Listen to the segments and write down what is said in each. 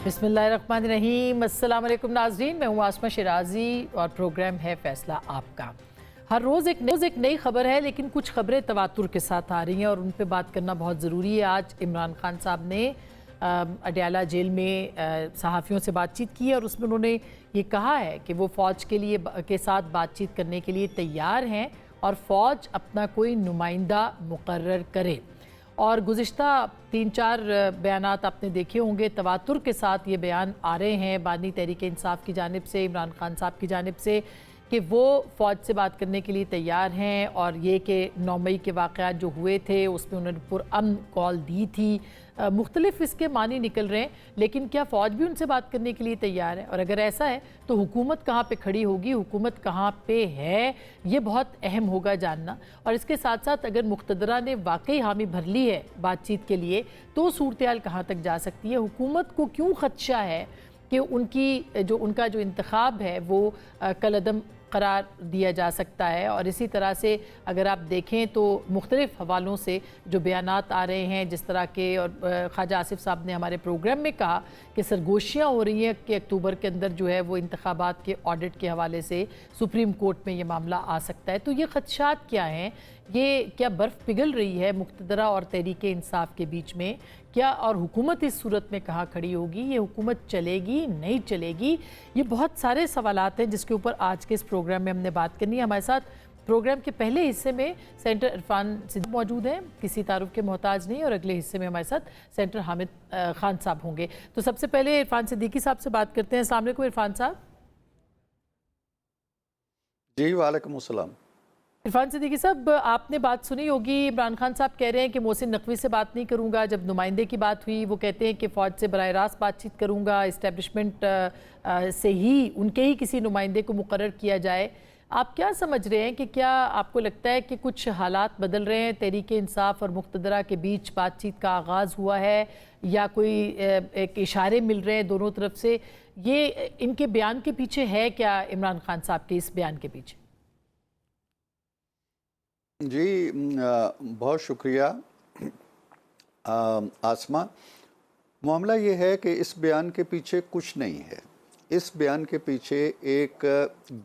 बिस्मिल्लाहिर्रहमानिर्रहीम। अस्सलाम वालेकुम नाज़रीन, मैं हूँ आसमा शिराजी और प्रोग्राम है फैसला आपका। हर रोज़ एक नई खबर है, लेकिन कुछ खबरें तवातुर के साथ आ रही हैं और उन पे बात करना बहुत ज़रूरी है। आज इमरान खान साहब ने अडयाला जेल में सहाफ़ियों से बातचीत की है और उसमें उन्होंने ये कहा है कि वो फ़ौज के साथ बातचीत करने के लिए तैयार हैं और फ़ौज अपना कोई नुमाइंदा मुकर्रर करे। और गुज़िश्ता 3-4 बयानात आपने देखे होंगे, तवातुर के साथ ये बयान आ रहे हैं बानी तहरीक इंसाफ की जानिब से, इमरान खान साहब की जानिब से, कि वो फ़ौज से बात करने के लिए तैयार हैं। और ये कि 9 मई के वाक़यात जो हुए थे उसमें उन्होंने पुरअमन कॉल दी थी। मुख्तलिफ इसके मानी निकल रहे हैं, लेकिन क्या फ़ौज भी उनसे बात करने के लिए तैयार है? और अगर ऐसा है तो हुकूमत कहाँ पे खड़ी होगी, हुकूमत कहाँ पे है, ये बहुत अहम होगा जानना। और इसके साथ साथ अगर मुक़्तदरा ने वाकई हामी भर ली है बातचीत के लिए, तो सूरत-ए-हाल कहाँ तक जा सकती है? हुकूमत को क्यों ख़दशा है कि उनका जो इंतखाब है वो कलअदम करार दिया जा सकता है? और इसी तरह से अगर आप देखें तो मुख्तलिफ हवालों से जो बयानात आ रहे हैं, जिस तरह के, और ख्वाजा आसिफ साहब ने हमारे प्रोग्राम में कहा कि सरगोशियाँ हो रही हैं कि अक्टूबर के अंदर जो है वो इंतखाबात के ऑडिट के हवाले से सुप्रीम कोर्ट में ये मामला आ सकता है। तो ये ख़दशात क्या हैं? ये क्या बर्फ़ पिघल रही है मुक़्तदरा और तहरीक इंसाफ के बीच में? क्या और हुकूमत इस सूरत में कहाँ खड़ी होगी? ये हुकूमत चलेगी, नहीं चलेगी? ये बहुत सारे सवालात हैं जिसके ऊपर आज के इस प्रोग्राम में हमने बात करनी है। हमारे साथ प्रोग्राम के पहले हिस्से में सेंटर इरफान सिद्दीकी मौजूद हैं, किसी तारुफ के मोहताज नहीं, और अगले हिस्से में हमारे साथ सेंटर हामिद खान साहब होंगे। तो सबसे पहले इरफान सिद्दीकी साहब से बात करते हैं। अस्सलाम वालेकुम इरफान साहब। जी वालेकुम अस्सलाम। इरफान सिद्दीकी साहब, आपने बात सुनी होगी, इमरान खान साहब कह रहे हैं कि मोहसिन नकवी से बात नहीं करूंगा। जब नुमाइंदे की बात हुई वो कहते हैं कि फ़ौज से बराह रास्त बातचीत करूंगा, इस्टेब्लिशमेंट से ही उनके ही किसी नुमाइंदे को मुकर्रर किया जाए। आप क्या समझ रहे हैं कि क्या आपको लगता है कि कुछ हालात बदल रहे हैं, तहरीक इंसाफ और मुक़्तदरा के बीच बातचीत का आगाज़ हुआ है, या कोई एक इशारे मिल रहे हैं दोनों तरफ से? ये इनके बयान के पीछे है क्या, इमरान खान साहब के इस बयान के पीछे? जी बहुत शुक्रिया आसमा। मामला ये है कि इस बयान के पीछे कुछ नहीं है। इस बयान के पीछे एक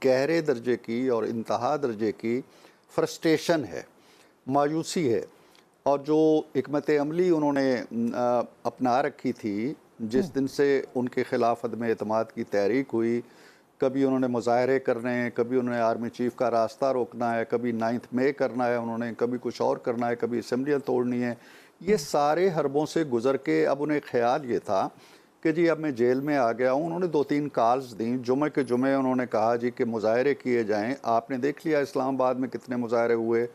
गहरे दर्जे की और इंतहा दर्जे की फ्रस्ट्रेशन है, मायूसी है। और जो हिकमत अमली उन्होंने अपना रखी थी जिस दिन से उनके ख़िलाफ़ अदम एतमाद की तहरीक हुई, कभी उन्होंने मुज़ाहरे करने हैं, कभी उन्होंने आर्मी चीफ़ का रास्ता रोकना है, कभी 9 मई करना है उन्होंने, कभी कुछ और करना है, कभी असम्बलियाँ तोड़नी है। ये सारे हरबों से गुज़र के अब उन्हें ख़्याल ये था कि जी अब मैं जेल में आ गया हूँ। उन्होंने 2-3 कॉल्स दी, जुमे के जुमे उन्होंने कहा जी कि मुज़ाहरे किए जाएँ। आपने देख लिया इस्लामाबाद में कितने मुज़ाहरे हुए,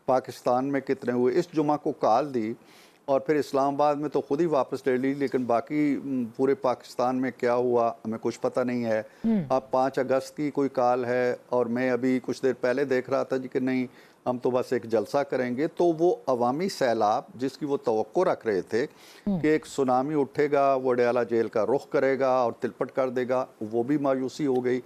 पाकिस्तान में कितने हुए। इस जुमा को कॉल दी और फिर इस्लामाबाद में तो ख़ुद ही वापस ले ली, लेकिन बाकी पूरे पाकिस्तान में क्या हुआ हमें कुछ पता नहीं है। अब 5 अगस्त की कोई कॉल है और मैं अभी कुछ देर पहले देख रहा था जी कि नहीं हम तो बस एक जलसा करेंगे। तो वो अवामी सैलाब जिसकी वो तवक्को रख रहे थे कि एक सुनामी उठेगा, वो अडयाला जेल का रुख करेगा और तिलपट कर देगा, वो भी मायूसी हो गई।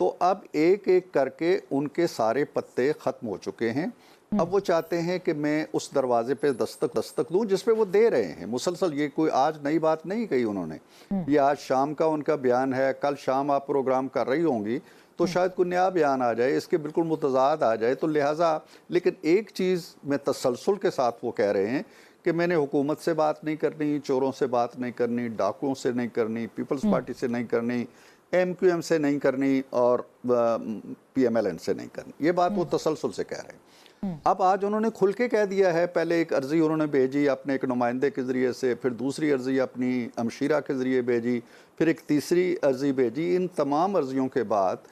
तो अब एक एक करके उनके सारे पत्ते ख़त्म हो चुके हैं। अब वो चाहते हैं कि मैं उस दरवाजे पे दस्तक दूं जिस पे वो दे रहे हैं मुसलसल। ये कोई आज नई बात नहीं कही उन्होंने, ये आज शाम का उनका बयान है। कल शाम आप प्रोग्राम कर रही होंगी तो शायद कोई नया बयान आ जाए, इसके बिल्कुल मुतज़ाद आ जाए। तो लिहाजा, लेकिन एक चीज़ में तसलसल के साथ वो कह रहे हैं कि मैंने हुकूमत से बात नहीं करनी, चोरों से बात नहीं करनी, डाकुओं से नहीं करनी, पीपल्स पार्टी से नहीं करनी, MQM से नहीं करनी और PMLN से नहीं करनी। ये बात वो तसलसल से कह रहे हैं। अब आज उन्होंने खुल के कह दिया है। पहले एक अर्जी उन्होंने भेजी अपने एक नुमाइंदे के ज़रिए से, फिर दूसरी अर्जी अपनी अमशीरा के ज़रिए भेजी, फिर एक तीसरी अर्जी भेजी। इन तमाम अर्जियों के बाद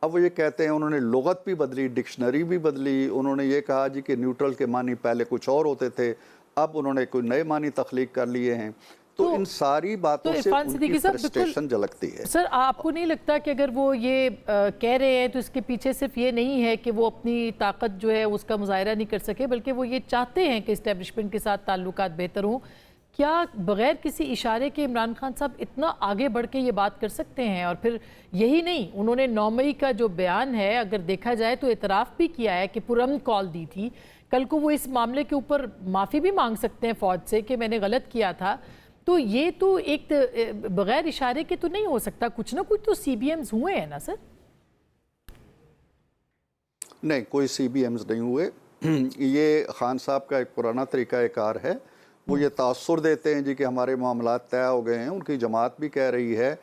अब वो ये कहते हैं, उन्होंने लुगत भी बदली, डिक्शनरी भी बदली। उन्होंने ये कहा जी कि न्यूट्रल के मानी पहले कुछ और होते थे, अब उन्होंने कोई नए मानी तख्लीक कर लिए हैं। तो इन सारी बातों से उनकी फ्रस्ट्रेशन झलकती है। सर, आपको नहीं लगता कि अगर वो ये कह रहे हैं तो इसके पीछे सिर्फ ये नहीं है कि वो अपनी ताकत जो है उसका मुजाहिरा नहीं कर सके, बल्कि वो ये चाहते हैं कि इस्टेब्लिशमेंट के साथ ताल्लुकात बेहतर हों? क्या बगैर किसी इशारे के इमरान खान साहब इतना आगे बढ़ के ये बात कर सकते हैं? और फिर यही नहीं, उन्होंने 9 मई का जो बयान है अगर देखा जाए तो एतराफ़ भी किया है कि पुरअमन कॉल दी थी। कल को वो इस मामले के ऊपर माफ़ी भी मांग सकते हैं फ़ौज से कि मैंने गलत किया था। तो ये तो एक बगैर इशारे के तो नहीं हो सकता, कुछ ना कुछ तो सीबीएम्स हुए हैं ना सर? नहीं, कोई सीबीएम्स नहीं हुए। ये खान साहब का एक पुराना तरीक़ाकार है, वो ये तासुर देते हैं जी कि हमारे मामलात तय हो गए हैं। उनकी जमात भी कह रही है।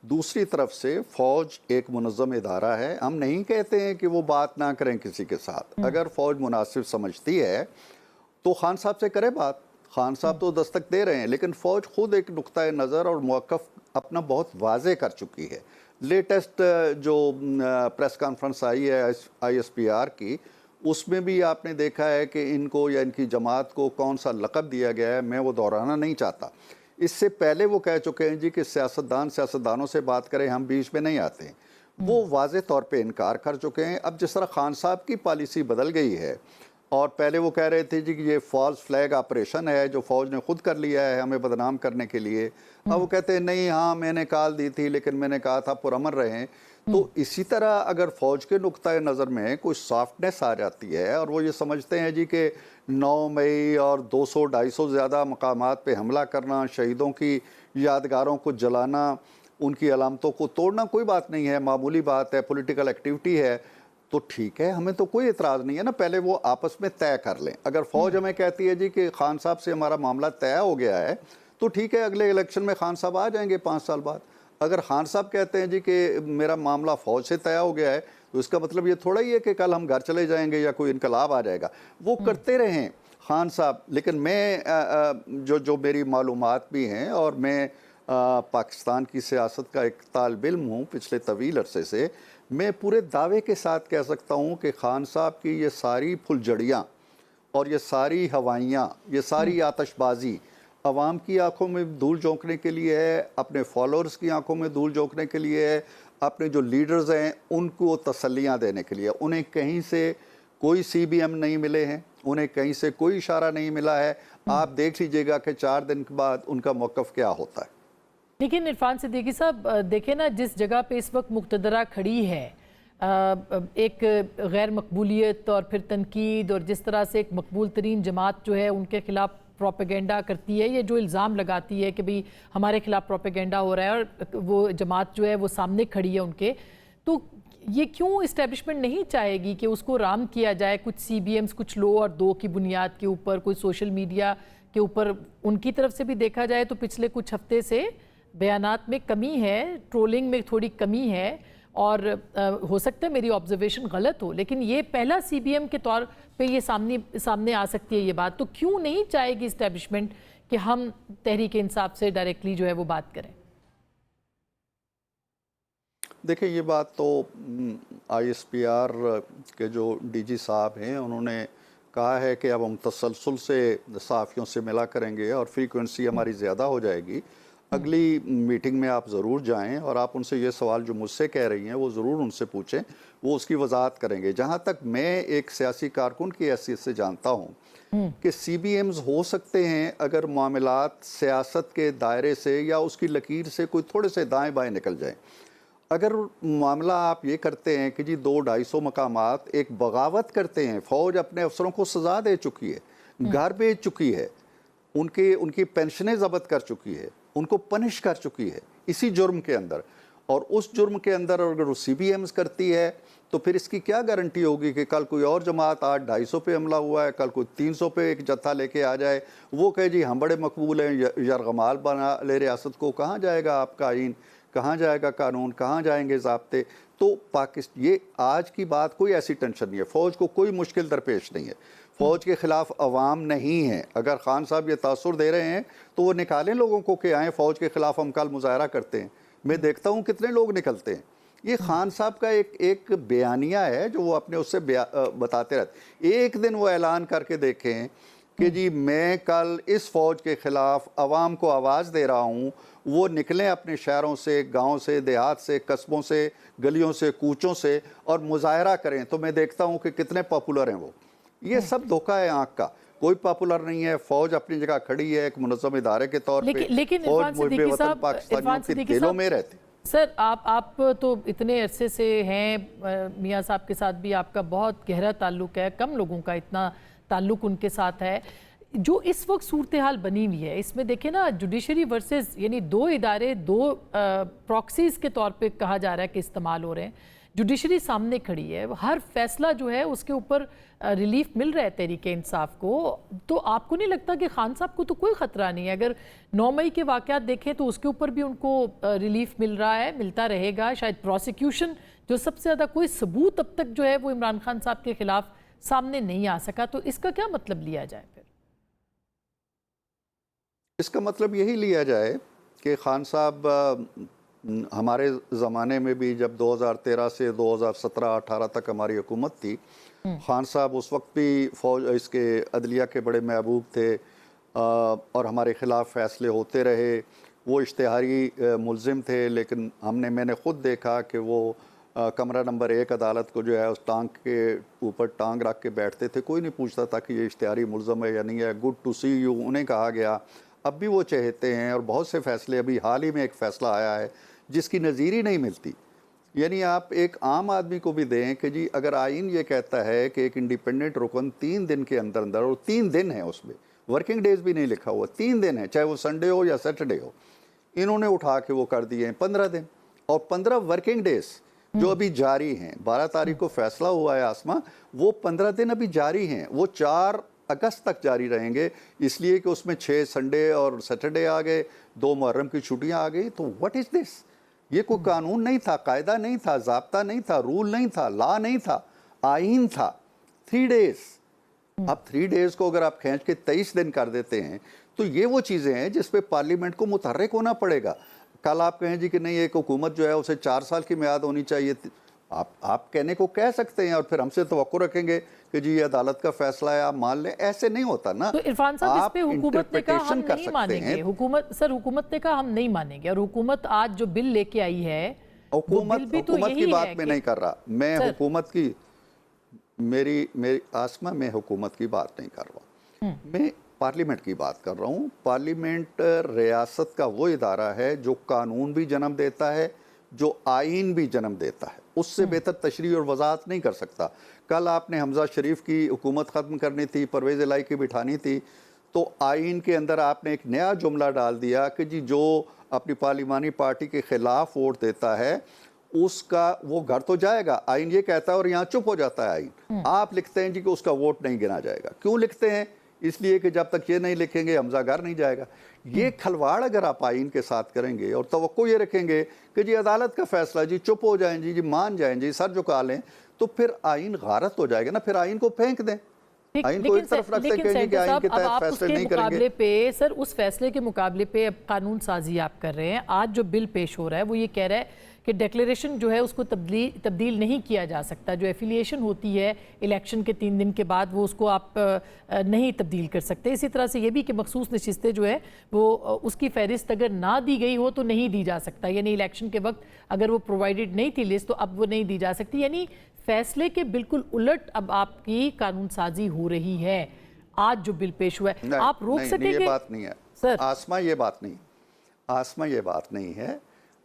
दूसरी तरफ से फ़ौज एक मुनज़्ज़म इदारा है। हम नहीं कहते हैं कि वो बात ना करें किसी के साथ। अगर फ़ौज मुनासिब समझती है तो खान साहब से करे बात। खान साहब तो दस्तक दे रहे हैं, लेकिन फ़ौज खुद एक नुक्ता नज़र और मौक़िफ़ अपना बहुत वाज़े कर चुकी है। लेटेस्ट जो प्रेस कॉन्फ्रेंस आई है ISPR की, उसमें भी आपने देखा है कि इनको या इनकी जमात को कौन सा लक़ब दिया गया है, मैं वो दोहराना नहीं चाहता। इससे पहले वो कह चुके हैं जी कि सियासतदानों से बात करें, हम बीच में नहीं आते हैं। वो वाज़े तौर पे इनकार कर चुके हैं। अब जिस तरह खान साहब की पॉलिसी बदल गई है, और पहले वो कह रहे थे जी कि ये फॉल्स फ्लैग ऑपरेशन है जो फ़ौज ने खुद कर लिया है हमें बदनाम करने के लिए। अब वो कहते हैं नहीं, हाँ मैंने कॉल दी थी लेकिन मैंने कहा था पुरअमन रहें। तो इसी तरह अगर फ़ौज के नुक्ता नज़र में कुछ सॉफ्टनेस आ जाती है और वो ये समझते हैं जी कि 9 मई और 200-250 ज़्यादा मकामात पे हमला करना, शहीदों की यादगारों को जलाना, उनकी अलामतों को तोड़ना कोई बात नहीं है, मामूली बात है, पॉलिटिकल एक्टिविटी है, तो ठीक है, हमें तो कोई एतराज़ नहीं है ना। पहले वो आपस में तय कर लें। अगर फ़ौज हमें कहती है जी कि खान साहब से हमारा मामला तय हो गया है, तो ठीक है, अगले इलेक्शन में खान साहब आ जाएंगे 5 साल बाद। अगर खान साहब कहते हैं जी कि मेरा मामला फ़ौज से तय हो गया है, तो इसका मतलब ये थोड़ा ही है कि कल हम घर चले जाएंगे या कोई इनकलाब आ जाएगा। वो करते रहें खान साहब। लेकिन मैं जो मेरी मालूमात भी हैं, और मैं पाकिस्तान की सियासत का एक तालिब इल्म हूँ पिछले तवील अरसे से, मैं पूरे दावे के साथ कह सकता हूँ कि खान साहब की ये सारी फुलझड़ियाँ और ये सारी हवाइयाँ, ये सारी आतशबाजी अवाम की आंखों में धूल झोंकने के लिए है, अपने फॉलोअर्स की आंखों में धूल झोंकने के लिए है, अपने जो लीडर्स हैं उनको तसल्लियाँ देने के लिए। उन्हें कहीं से कोई CBM नहीं मिले हैं, उन्हें कहीं से कोई इशारा नहीं मिला है। आप देख लीजिएगा कि 4 दिन के बाद उनका मौक़िफ़ क्या होता है। लेकिन इरफान सिद्दीकी साहब, देखें ना, जिस जगह पे इस वक्त मुक़्तदरा खड़ी है, एक गैर मकबूलियत और फिर तनकीद, और जिस तरह से एक मकबूल तरीन जमात जो है उनके खिलाफ प्रोपेगेंडा करती है, ये जो इल्ज़ाम लगाती है कि भाई हमारे खिलाफ प्रोपेगेंडा हो रहा है, और वो जमात जो है वो सामने खड़ी है उनके, तो ये क्यों इस्टेब्लिशमेंट नहीं चाहेगी कि उसको राम किया जाए कुछ CBMs, कुछ लो और दो की बुनियाद के ऊपर, कोई सोशल मीडिया के ऊपर उनकी तरफ से भी देखा जाए तो पिछले कुछ हफ्ते से बयानात में कमी है, ट्रोलिंग में थोड़ी कमी है, और हो सकता है मेरी ऑब्जर्वेशन गलत हो, लेकिन ये पहला CBM के तौर पे ये सामने आ सकती है ये बात। तो क्यों नहीं चाहेगी इस्टेब्लिशमेंट कि हम तहरीक इंसाफ से डायरेक्टली जो है वो बात करें? देखिए, ये बात तो ISPR के जो DG साहब हैं उन्होंने कहा है कि अब हम तसलसल से सहाफ़ियों से मिला करेंगे और फ्रीक्वेंसी हमारी ज़्यादा हो जाएगी। अगली मीटिंग में आप ज़रूर जाएं और आप उनसे ये सवाल जो मुझसे कह रही हैं वो ज़रूर उनसे पूछें, वो उसकी वजाहत करेंगे। जहाँ तक मैं एक सियासी कारकुन की हैसियत से जानता हूँ कि CBMs हो सकते हैं अगर मामलात सियासत के दायरे से या उसकी लकीर से कोई थोड़े से दाएँ बाएँ निकल जाएँ। अगर मामला आप ये करते हैं कि जी 200-250 मकामात एक बगावत करते हैं, फ़ौज अपने अफसरों को सज़ा दे चुकी है, घर बेच चुकी है, उनकी पेंशनें ज़ब्त कर चुकी है, उनको पनिश कर चुकी है इसी जुर्म के अंदर, और उस जुर्म के अंदर अगर वो CBMs करती है तो फिर इसकी क्या गारंटी होगी कि कल कोई और जमात आज 250 पे हमला हुआ है, कल कोई 300 पे एक जत्था लेके आ जाए, वो कहे जी हम बड़े मकबूल हैं, यरगमाल बना ले रियासत को। कहाँ जाएगा आपका आइन, कहाँ जाएगा कानून, कहाँ जाएंगे ज़ाब्ते? तो पाकिस्तान, ये आज की बात, कोई ऐसी टेंशन नहीं है, फ़ौज को कोई मुश्किल दरपेश नहीं है, फ़ौज के ख़िलाफ़ अवाम नहीं है। अगर खान साहब ये तासुर दे रहे हैं तो वो निकालें लोगों को कि आएँ फ़ौज के ख़िलाफ़ हम कल मुज़ाहरा करते हैं। मैं देखता हूँ कितने लोग निकलते हैं। ये खान साहब का एक बयानिया है जो वो अपने उससे बताते रहते। एक दिन वो ऐलान करके देखें कि जी मैं कल इस फ़ौज के ख़िलाफ़ अवाम को आवाज़ दे रहा हूँ, वो निकलें अपने शहरों से, गांव से, देहात से, कस्बों से, गलियों से, कूचों से और मुज़ाहरा करें, तो मैं देखता हूँ कि कितने पॉपुलर हैं वो। ये सब धोखा है आँख का, कोई पॉपुलर नहीं है। फ़ौज अपनी जगह खड़ी है एक मुनज़्ज़म इदारे के तौर पे। लेकिन इरफान सिद्दीकी साहब, पाकिस्तानियों के दिलों में रहती। सर, आप तो इतने अरसे से हैं, मियाँ साहब के साथ भी आपका बहुत गहरा ताल्लुक़ है, कम लोगों का इतना ताल्लुक़ उनके साथ है। जो इस वक्त सूरत हाल बनी हुई है इसमें देखें ना, जुडिशरी वर्सेस यानी दो इदारे, दो प्रॉक्सीज के तौर पे कहा जा रहा है कि इस्तेमाल हो रहे हैं। जुडिशरी सामने खड़ी है, हर फैसला जो है उसके ऊपर रिलीफ मिल रहा है तहरीके इंसाफ को। तो आपको नहीं लगता कि खान साहब को तो कोई ख़तरा नहीं है? अगर 9 मई के वाक़यात देखें तो उसके ऊपर भी उनको रिलीफ मिल रहा है, मिलता रहेगा। शायद प्रोसिक्यूशन जो सबसे ज़्यादा, कोई सबूत अब तक जो है वो इमरान खान साहब के ख़िलाफ़ सामने नहीं आ सका। तो इसका क्या मतलब लिया जाए फिर? इसका मतलब यही लिया जाए कि खान साहब हमारे ज़माने में भी जब 2013 से 2017-18 तक हमारी हुकूमत थी, खान साहब उस वक्त भी फौज इसके अदलिया के बड़े महबूब थे और हमारे ख़िलाफ़ फ़ैसले होते रहे। वो इश्तिहारी मुलज़िम थे, लेकिन मैंने ख़ुद देखा कि वो कमरा नंबर 1 अदालत को जो है उस टांग के ऊपर टांग रख के बैठते थे। कोई नहीं पूछता था कि ये इश्तिहारी मुलज़म है या नहीं है। गुड टू सी यू उन्हें कहा गया, अब भी वो चाहते हैं। और बहुत से फ़ैसले, अभी हाल ही में एक फ़ैसला आया है जिसकी नज़ीर ही नहीं मिलती। यानी आप एक आम आदमी को भी दें कि जी अगर आइन ये कहता है कि एक इंडिपेंडेंट रुकन 3 दिन के अंदर अंदर, और 3 दिन है उसमें, वर्किंग डेज भी नहीं लिखा हुआ, 3 दिन है, चाहे वो संडे हो या सैटरडे हो, इन्होंने उठा के वो कर दिए हैं 15 दिन। और 15 वर्किंग डेज जो अभी जारी हैं, 12 तारीख को फैसला हुआ है आसमा, वो 15 दिन अभी जारी हैं। वो 4 अगस्त तक जारी रहेंगे, इसलिए कि उसमें 6 संडे और सैटरडे आ गए, 2 मुहर्रम की छुट्टियां आ गई। तो व्हाट इज़ दिस? ये कोई कानून नहीं था, कायदा नहीं था, ज़ाब्ता नहीं था, रूल नहीं था, लॉ नहीं था, आइन था। 3 डेज़। अब 3 डेज़ को अगर आप खींच के 23 दिन कर देते हैं तो ये वो चीज़ें हैं जिस पे पार्लियामेंट को मुतहर्रिक होना पड़ेगा। कल आप कहें जी कि नहीं, एक हुकूमत जो है उसे 4 साल की मियाद होनी चाहिए, आप कहने को कह सकते हैं और फिर हमसे तवक्को रखेंगे कि जी ये अदालत का फैसला है, आप मान लें। ऐसे नहीं होता ना। तो इरफान साहब, इस पे हुकूमत ने कहा हम इंटरप्रिटेशन कर नहीं सकते मानेंगे। हैं। हुकूमत ने कहा हम नहीं मानेंगे, और हुकूमत आज जो बिल लेके आई है, हुकूमत की बात मैं नहीं कर रहा, मैं हुकूमत की, मेरी आसमा, मैं हुकूमत की बात नहीं कर रहा, मैं पार्लियामेंट की बात कर रहा हूँ। पार्लियामेंट रियासत का वो इदारा है जो कानून भी जन्म देता है, जो आइन भी जन्म देता है। उससे बेहतर तशरीह और वजाहत नहीं कर सकता। कल आपने हमजा शरीफ की हुकूमत ख़त्म करनी थी, परवेज़ इलाही की बिठानी थी, तो आइन के अंदर आपने एक नया जुमला डाल दिया कि जी जो अपनी पार्लिमानी पार्टी के ख़िलाफ़ वोट देता है उसका वो घर तो जाएगा, आइन ये कहता है, और यहाँ चुप हो जाता है आइन। आप लिखते हैं जी कि उसका वोट नहीं गिना जाएगा। क्यों लिखते हैं? इसलिए कि जब तक ये नहीं लिखेंगे हमजा घर नहीं जाएगा। ये खलवाड़ अगर आप आइन के साथ करेंगे और तवक्को ये रखेंगे कि जी अदालत का फैसला, जी चुप हो जाएं, जी मान जाएं, जी सर झुका लें, तो फिर आइन गारत हो जाएगा ना। फिर आइन को फेंक दें, आइन को एक तरफ रख दें कि आइन के तहत फैसले नहीं करेंगे। पे सर, उस फैसले के मुकाबले पे अब कानून साजी आप कर रहे हैं। आज जो बिल पेश हो रहा है वो ये कह रहा है कि डिक्लेरेशन जो है उसको तब्दील नहीं किया जा सकता। जो एफिलिएशन होती है इलेक्शन के 3 दिन के बाद, वो उसको आप नहीं तब्दील कर सकते। इसी तरह से ये भी कि मखसूस नशिस्तें जो है वो उसकी फहरिस्त अगर ना दी गई हो तो नहीं दी जा सकता। यानी इलेक्शन के वक्त अगर वो प्रोवाइडेड नहीं थी लिस्ट, तो अब वो नहीं दी जा सकती। यानी फैसले के बिल्कुल उलट अब आपकी कानून साजी हो रही है। आज जो बिल पेश हुआ है, आप रोक सकेंगे? ये बात नहीं है सर आसमा, ये बात नहीं, आसमा ये बात नहीं है।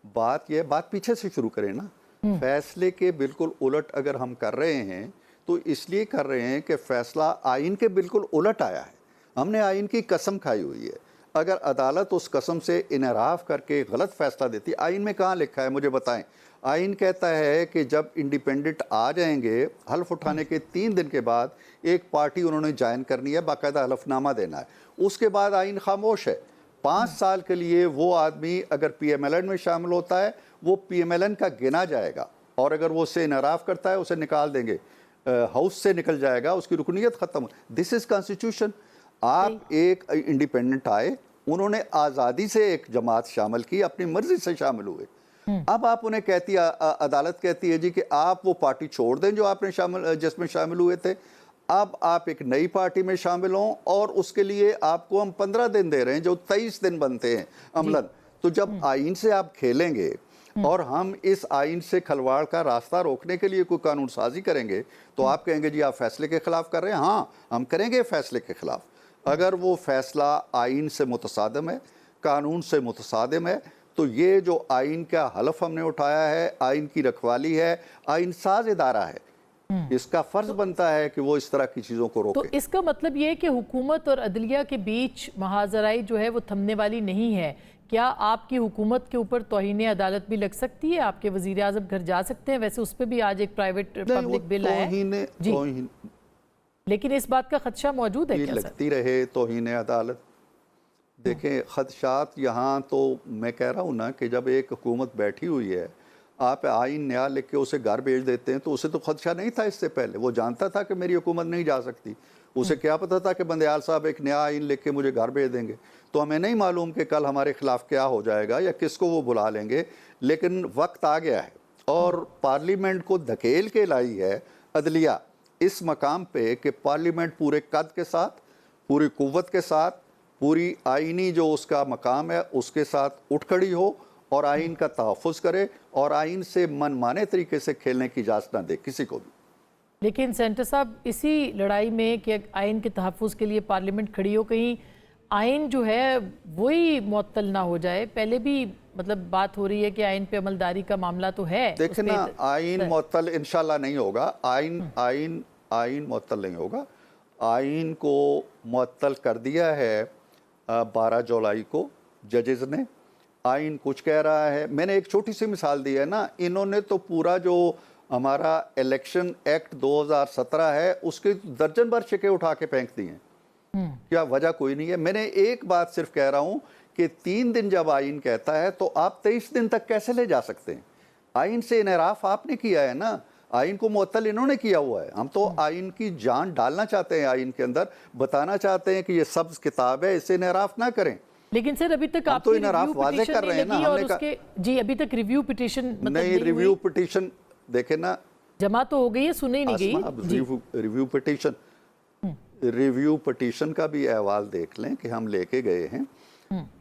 बात पीछे से शुरू करें ना। फैसले के बिल्कुल उलट अगर हम कर रहे हैं तो इसलिए कर रहे हैं कि फैसला आइन के बिल्कुल उलट आया है। हमने आइन की कसम खाई हुई है। अगर अदालत उस कसम से इनराफ करके गलत फैसला देती, आइन में कहाँ लिखा है मुझे बताएं? आइन कहता है कि जब इंडिपेंडेंट आ जाएंगे, हल्फ उठाने के 3 दिन के बाद एक पार्टी उन्होंने ज्वाइन करनी है, बाकायदा हलफनामा देना है। उसके बाद आइन खामोश है। 5 साल के लिए वो आदमी अगर PMLN में शामिल होता है, वो PMLN का गिना जाएगा, और अगर वो उससे इनराफ करता है उसे निकाल देंगे, हाउस से निकल जाएगा, उसकी रुकनीत ख़त्म। This is constitution. आप एक इंडिपेंडेंट आए, उन्होंने आज़ादी से एक जमात शामिल की, अपनी मर्जी से शामिल हुए। अब आप उन्हें कहती है, अदालत कहती है जी कि आप वो पार्टी छोड़ दें जो आपने जिसमें शामिल हुए थे, अब आप एक नई पार्टी में शामिल हों, और उसके लिए आपको हम 15 दिन दे रहे हैं जो 23 दिन बनते हैं अमलन। तो जब आइन से आप खेलेंगे और हम इस आइन से खलवाड़ का रास्ता रोकने के लिए कोई कानून साजी करेंगे, तो आप कहेंगे जी आप फैसले के खिलाफ कर रहे हैं। हाँ, हम करेंगे फैसले के खिलाफ अगर वो फैसला आइन से मुतसादिम है, कानून से मुतसादिम है। तो ये जो आइन का हलफ हमने उठाया है, आइन की रखवाली है, आइन साज इदारा है, इसका फर्ज बनता है कि वो इस तरह की चीज़ों को तो रोके। इसका मतलब ये है कि हुकूमत और अदलिया के बीच महाजराई जो है वो थमने वाली नहीं है। क्या आपकी हुकूमत के ऊपर तौहीन अदालत भी लग सकती है? आपके वजीर आज़म घर जा सकते हैं? वैसे उस पर भी आज एक प्राइवेट पब्लिक बिल आया है जी, लेकिन इस बात का खदशा मौजूद है क्या सर? लगती रहे तौहीन अदालत। देखें, खदशात यहाँ तो मैं कह रहा हूँ ना कि जब एक हुकूमत बैठी हुई है, आप आइन नया लिख के उसे घर भेज देते हैं, तो उसे तो खदशा नहीं था इससे पहले। वो जानता था कि मेरी हुकूमत नहीं जा सकती। उसे क्या पता था कि बंदयाल साहब एक नया आइन लिख के मुझे घर भेज देंगे। तो हमें नहीं मालूम कि कल हमारे खिलाफ क्या हो जाएगा या किसको वो बुला लेंगे, लेकिन वक्त आ गया है और पार्लियामेंट को धकेल के लाई है अदलिया इस मकाम पे कि पार्लियामेंट पूरे कद के साथ, पूरी कुव्वत के साथ, पूरी आइनी जो उसका मकाम है उसके साथ उठ खड़ी हो और आइन का तहफ़्फ़ुज़ करे और आइन से मनमाने तरीके से खेलने की इजाज़त ना दे किसी को भी। लेकिन सेंटर साहब, इसी लड़ाई में कि आइन के तहफ़्फ़ुज़ के लिए पार्लियामेंट खड़ी हो, कहीं आइन जो है वही मुअत्तल ना हो जाए। पहले भी मतलब बात हो रही है कि आइन पे अमलदारी का मामला तो है। देखें ना, आइन मुअत्तल इंशाल्लाह नहीं होगा। आइन मुअत्तल नहीं होगा। आइन को मुअत्तल कर दिया है 12 जुलाई को जजेस ने। आइन कुछ कह रहा है। मैंने एक छोटी सी मिसाल दी है ना, इन्होंने तो पूरा जो हमारा इलेक्शन एक्ट 2017 है उसके दर्जन भर शिके उठा के फेंक दिए हैं। क्या वजह कोई नहीं है। मैंने एक बात सिर्फ कह रहा हूं कि 3 दिन जब आइन कहता है तो आप 23 दिन तक कैसे ले जा सकते हैं? आइन से इनराफ आपने किया है ना, आइन को मुअत्तल इन्होंने किया हुआ है। हम तो आइन की जान डालना चाहते हैं, आइन के अंदर बताना चाहते हैं कि ये सब्ज किताब है, इसे इनराफ ना करें। लेकिन सर अभी तक आप तो इनराफ वाज़े कर रहे हैं ना। हमने जी अभी तक रिव्यू पिटीशन मतलब नहीं, रिव्यू पिटीशन देखे ना, जमा तो हो गई है, सुनी नहीं गई। रिव्यू पिटीशन का भी अहवाल देख लें कि हम लेके गए हैं।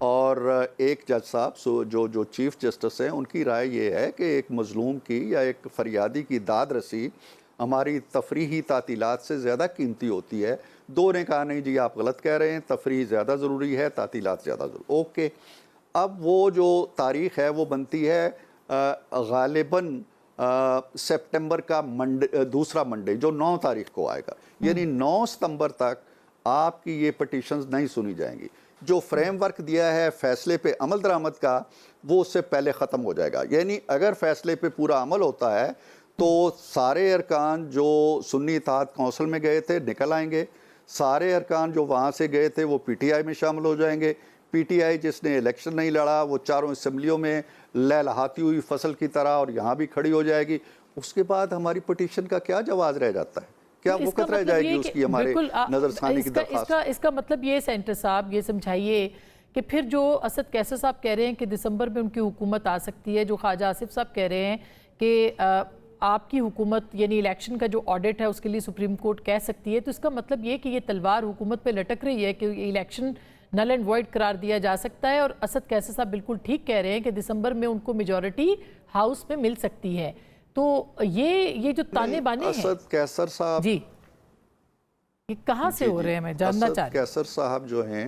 और एक जज साहब जो चीफ जस्टिस हैं, उनकी राय ये है कि एक मजलूम की या एक फरियादी की दाद रसी हमारी तफरीही तातीलात से ज़्यादा कीमती होती है। दो ने कहा नहीं जी आप गलत कह रहे हैं, तफरीह ज़्यादा ज़रूरी है, तातीलात ज़्यादा ज़रूरी। ओके, अब वो जो तारीख़ है वो बनती है गालिबन सितंबर का दूसरा मंडे जो 9 तारीख को आएगा, यानी 9 सितंबर तक आपकी ये पटिशन्स नहीं सुनी जाएंगी। जो फ्रेमवर्क दिया है फैसले पे अमल दरामद का, वो उससे पहले ख़त्म हो जाएगा। यानी अगर फैसले पे पूरा अमल होता है तो सारे अरकान जो सुन्नी इत्तेहाद कौंसिल में गए थे निकल आएंगे, सारे अरकान जो वहाँ से गए थे वो पीटीआई में शामिल हो जाएंगे। पीटीआई जिसने इलेक्शन नहीं लड़ा वो चारों असम्बलियों में लहलहाती हुई फसल की तरह और यहाँ भी खड़ी हो जाएगी। उसके बाद हमारी पटिशन का क्या जवाब रह जाता है? क्या वक़्त रह जाएगी उसकी हमारे नज़रसानी की दरख्वास्त? इसका मतलब ये सेंटर साहब ये समझाइए कि फिर जो असद कैसर साहब कह रहे हैं कि दिसंबर में उनकी हुकूमत आ सकती है, जो ख्वाजा आसिफ साहब कह रहे हैं कि आपकी हुकूमत यानी इलेक्शन का जो ऑडिट है उसके लिए सुप्रीम कोर्ट कह सकती है, तो इसका मतलब ये कि ये तलवार हुकूमत पे लटक रही है कि इलेक्शन नल एंड वॉइड करार दिया जा सकता है। और असद कैसर साहब बिल्कुल ठीक कह रहे हैं कि दिसंबर में उनको मेजॉरिटी हाउस में मिल सकती है। तो ये जो ताने बाने हैं असद कैसर साहब जी, ये कहाँ से हो रहे हैं, मैं जानना चाह रही हूँ। कैसर साहब जो हैं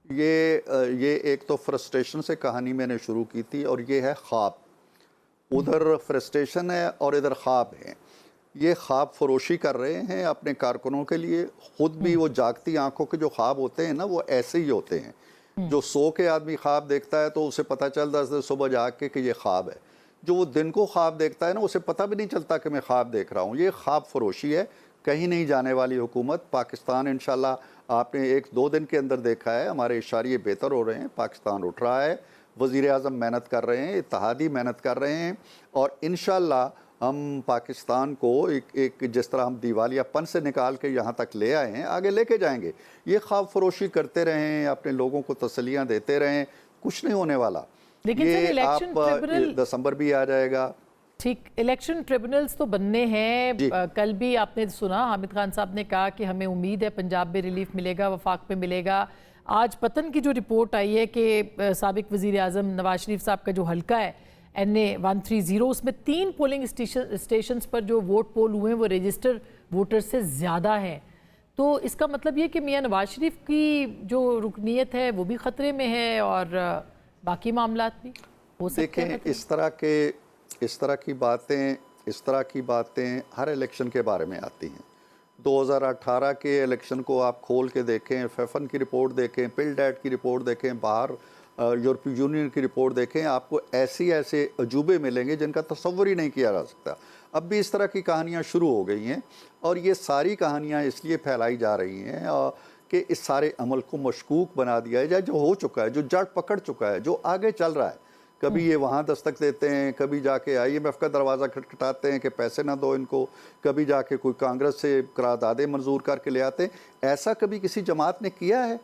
ये एक तो फ्रस्ट्रेशन से कहानी मैंने शुरू की थी और ये है ख्वाब। उधर फ्रस्ट्रेशन है और इधर ख्वाब है। ये ख्वाब फरोशी कर रहे हैं अपने कारकुनों के लिए। खुद भी वो जागती आंखों के जो ख्वाब होते हैं ना वो ऐसे ही होते हैं। जो सो के आदमी ख्वाब देखता है तो उसे पता चलता है सुबह जाग के कि ये ख्वाब है। जो वो दिन को ख्वाब देखता है ना उसे पता भी नहीं चलता कि मैं ख्वाब देख रहा हूँ। ये ख्वाब फरोशी है, कहीं नहीं जाने वाली हुकूमत। पाकिस्तान इंशाल्लाह आपने 1-2 दिन के अंदर देखा है हमारे इशारे बेहतर हो रहे हैं, पाकिस्तान उठ रहा है, वज़ीर आज़म मेहनत कर रहे हैं, इत्तेहादी मेहनत कर रहे हैं और इंशाल्लाह हम पाकिस्तान को एक जिस तरह हम दिवालियापन से निकाल के यहाँ तक ले आए हैं आगे लेके जाएंगे। ये ख्वाब फरोशी करते रहें, अपने लोगों को तसल्लियाँ देते रहें, कुछ नहीं होने वाला। लेकिन ये आप दिसंबर भी आ जाएगा। ठीक, इलेक्शन ट्रिब्यूनल्स तो बनने हैं। कल भी आपने सुना हामिद खान साहब ने कहा कि हमें उम्मीद है पंजाब में रिलीफ मिलेगा, वफाक में मिलेगा। आज पतन की जो रिपोर्ट आई है कि साबिक वज़ीर आज़म नवाज शरीफ साहब का जो हल्का है NA 130, उसमें 3 पोलिंग स्टेशंस पर जो वोट पोल हुए हैं वो रजिस्टर वोटर से ज़्यादा है। तो इसका मतलब ये कि मियाँ नवाज शरीफ की जो रुकनीत है वो भी ख़तरे में है और बाकी मामलात भी हो सकते हैं। देखें, इस तरह की बातें इस तरह की बातें हर इलेक्शन के बारे में आती हैं। 2018 के इलेक्शन को आप खोल के देखें, फेफन की रिपोर्ट देखें, पिलडैट की रिपोर्ट देखें, बाहर यूरोपीय यूनियन की रिपोर्ट देखें, आपको ऐसे अजूबे मिलेंगे जिनका तसव्वुर ही नहीं किया जा सकता। अब भी इस तरह की कहानियाँ शुरू हो गई हैं और ये सारी कहानियाँ इसलिए फैलाई जा रही हैं कि इस सारे अमल को मशकूक बना दिया जाए, जो हो चुका है, जो जड़ पकड़ चुका है, जो आगे चल रहा है। कभी ये वहाँ दस्तक देते हैं, कभी जाके IMF का दरवाज़ा खटखटाते हैं कि पैसे ना दो इनको, कभी जाके कोई कांग्रेस से करारदादे मंजूर करके ले आते हैं। ऐसा कभी किसी जमात ने किया है?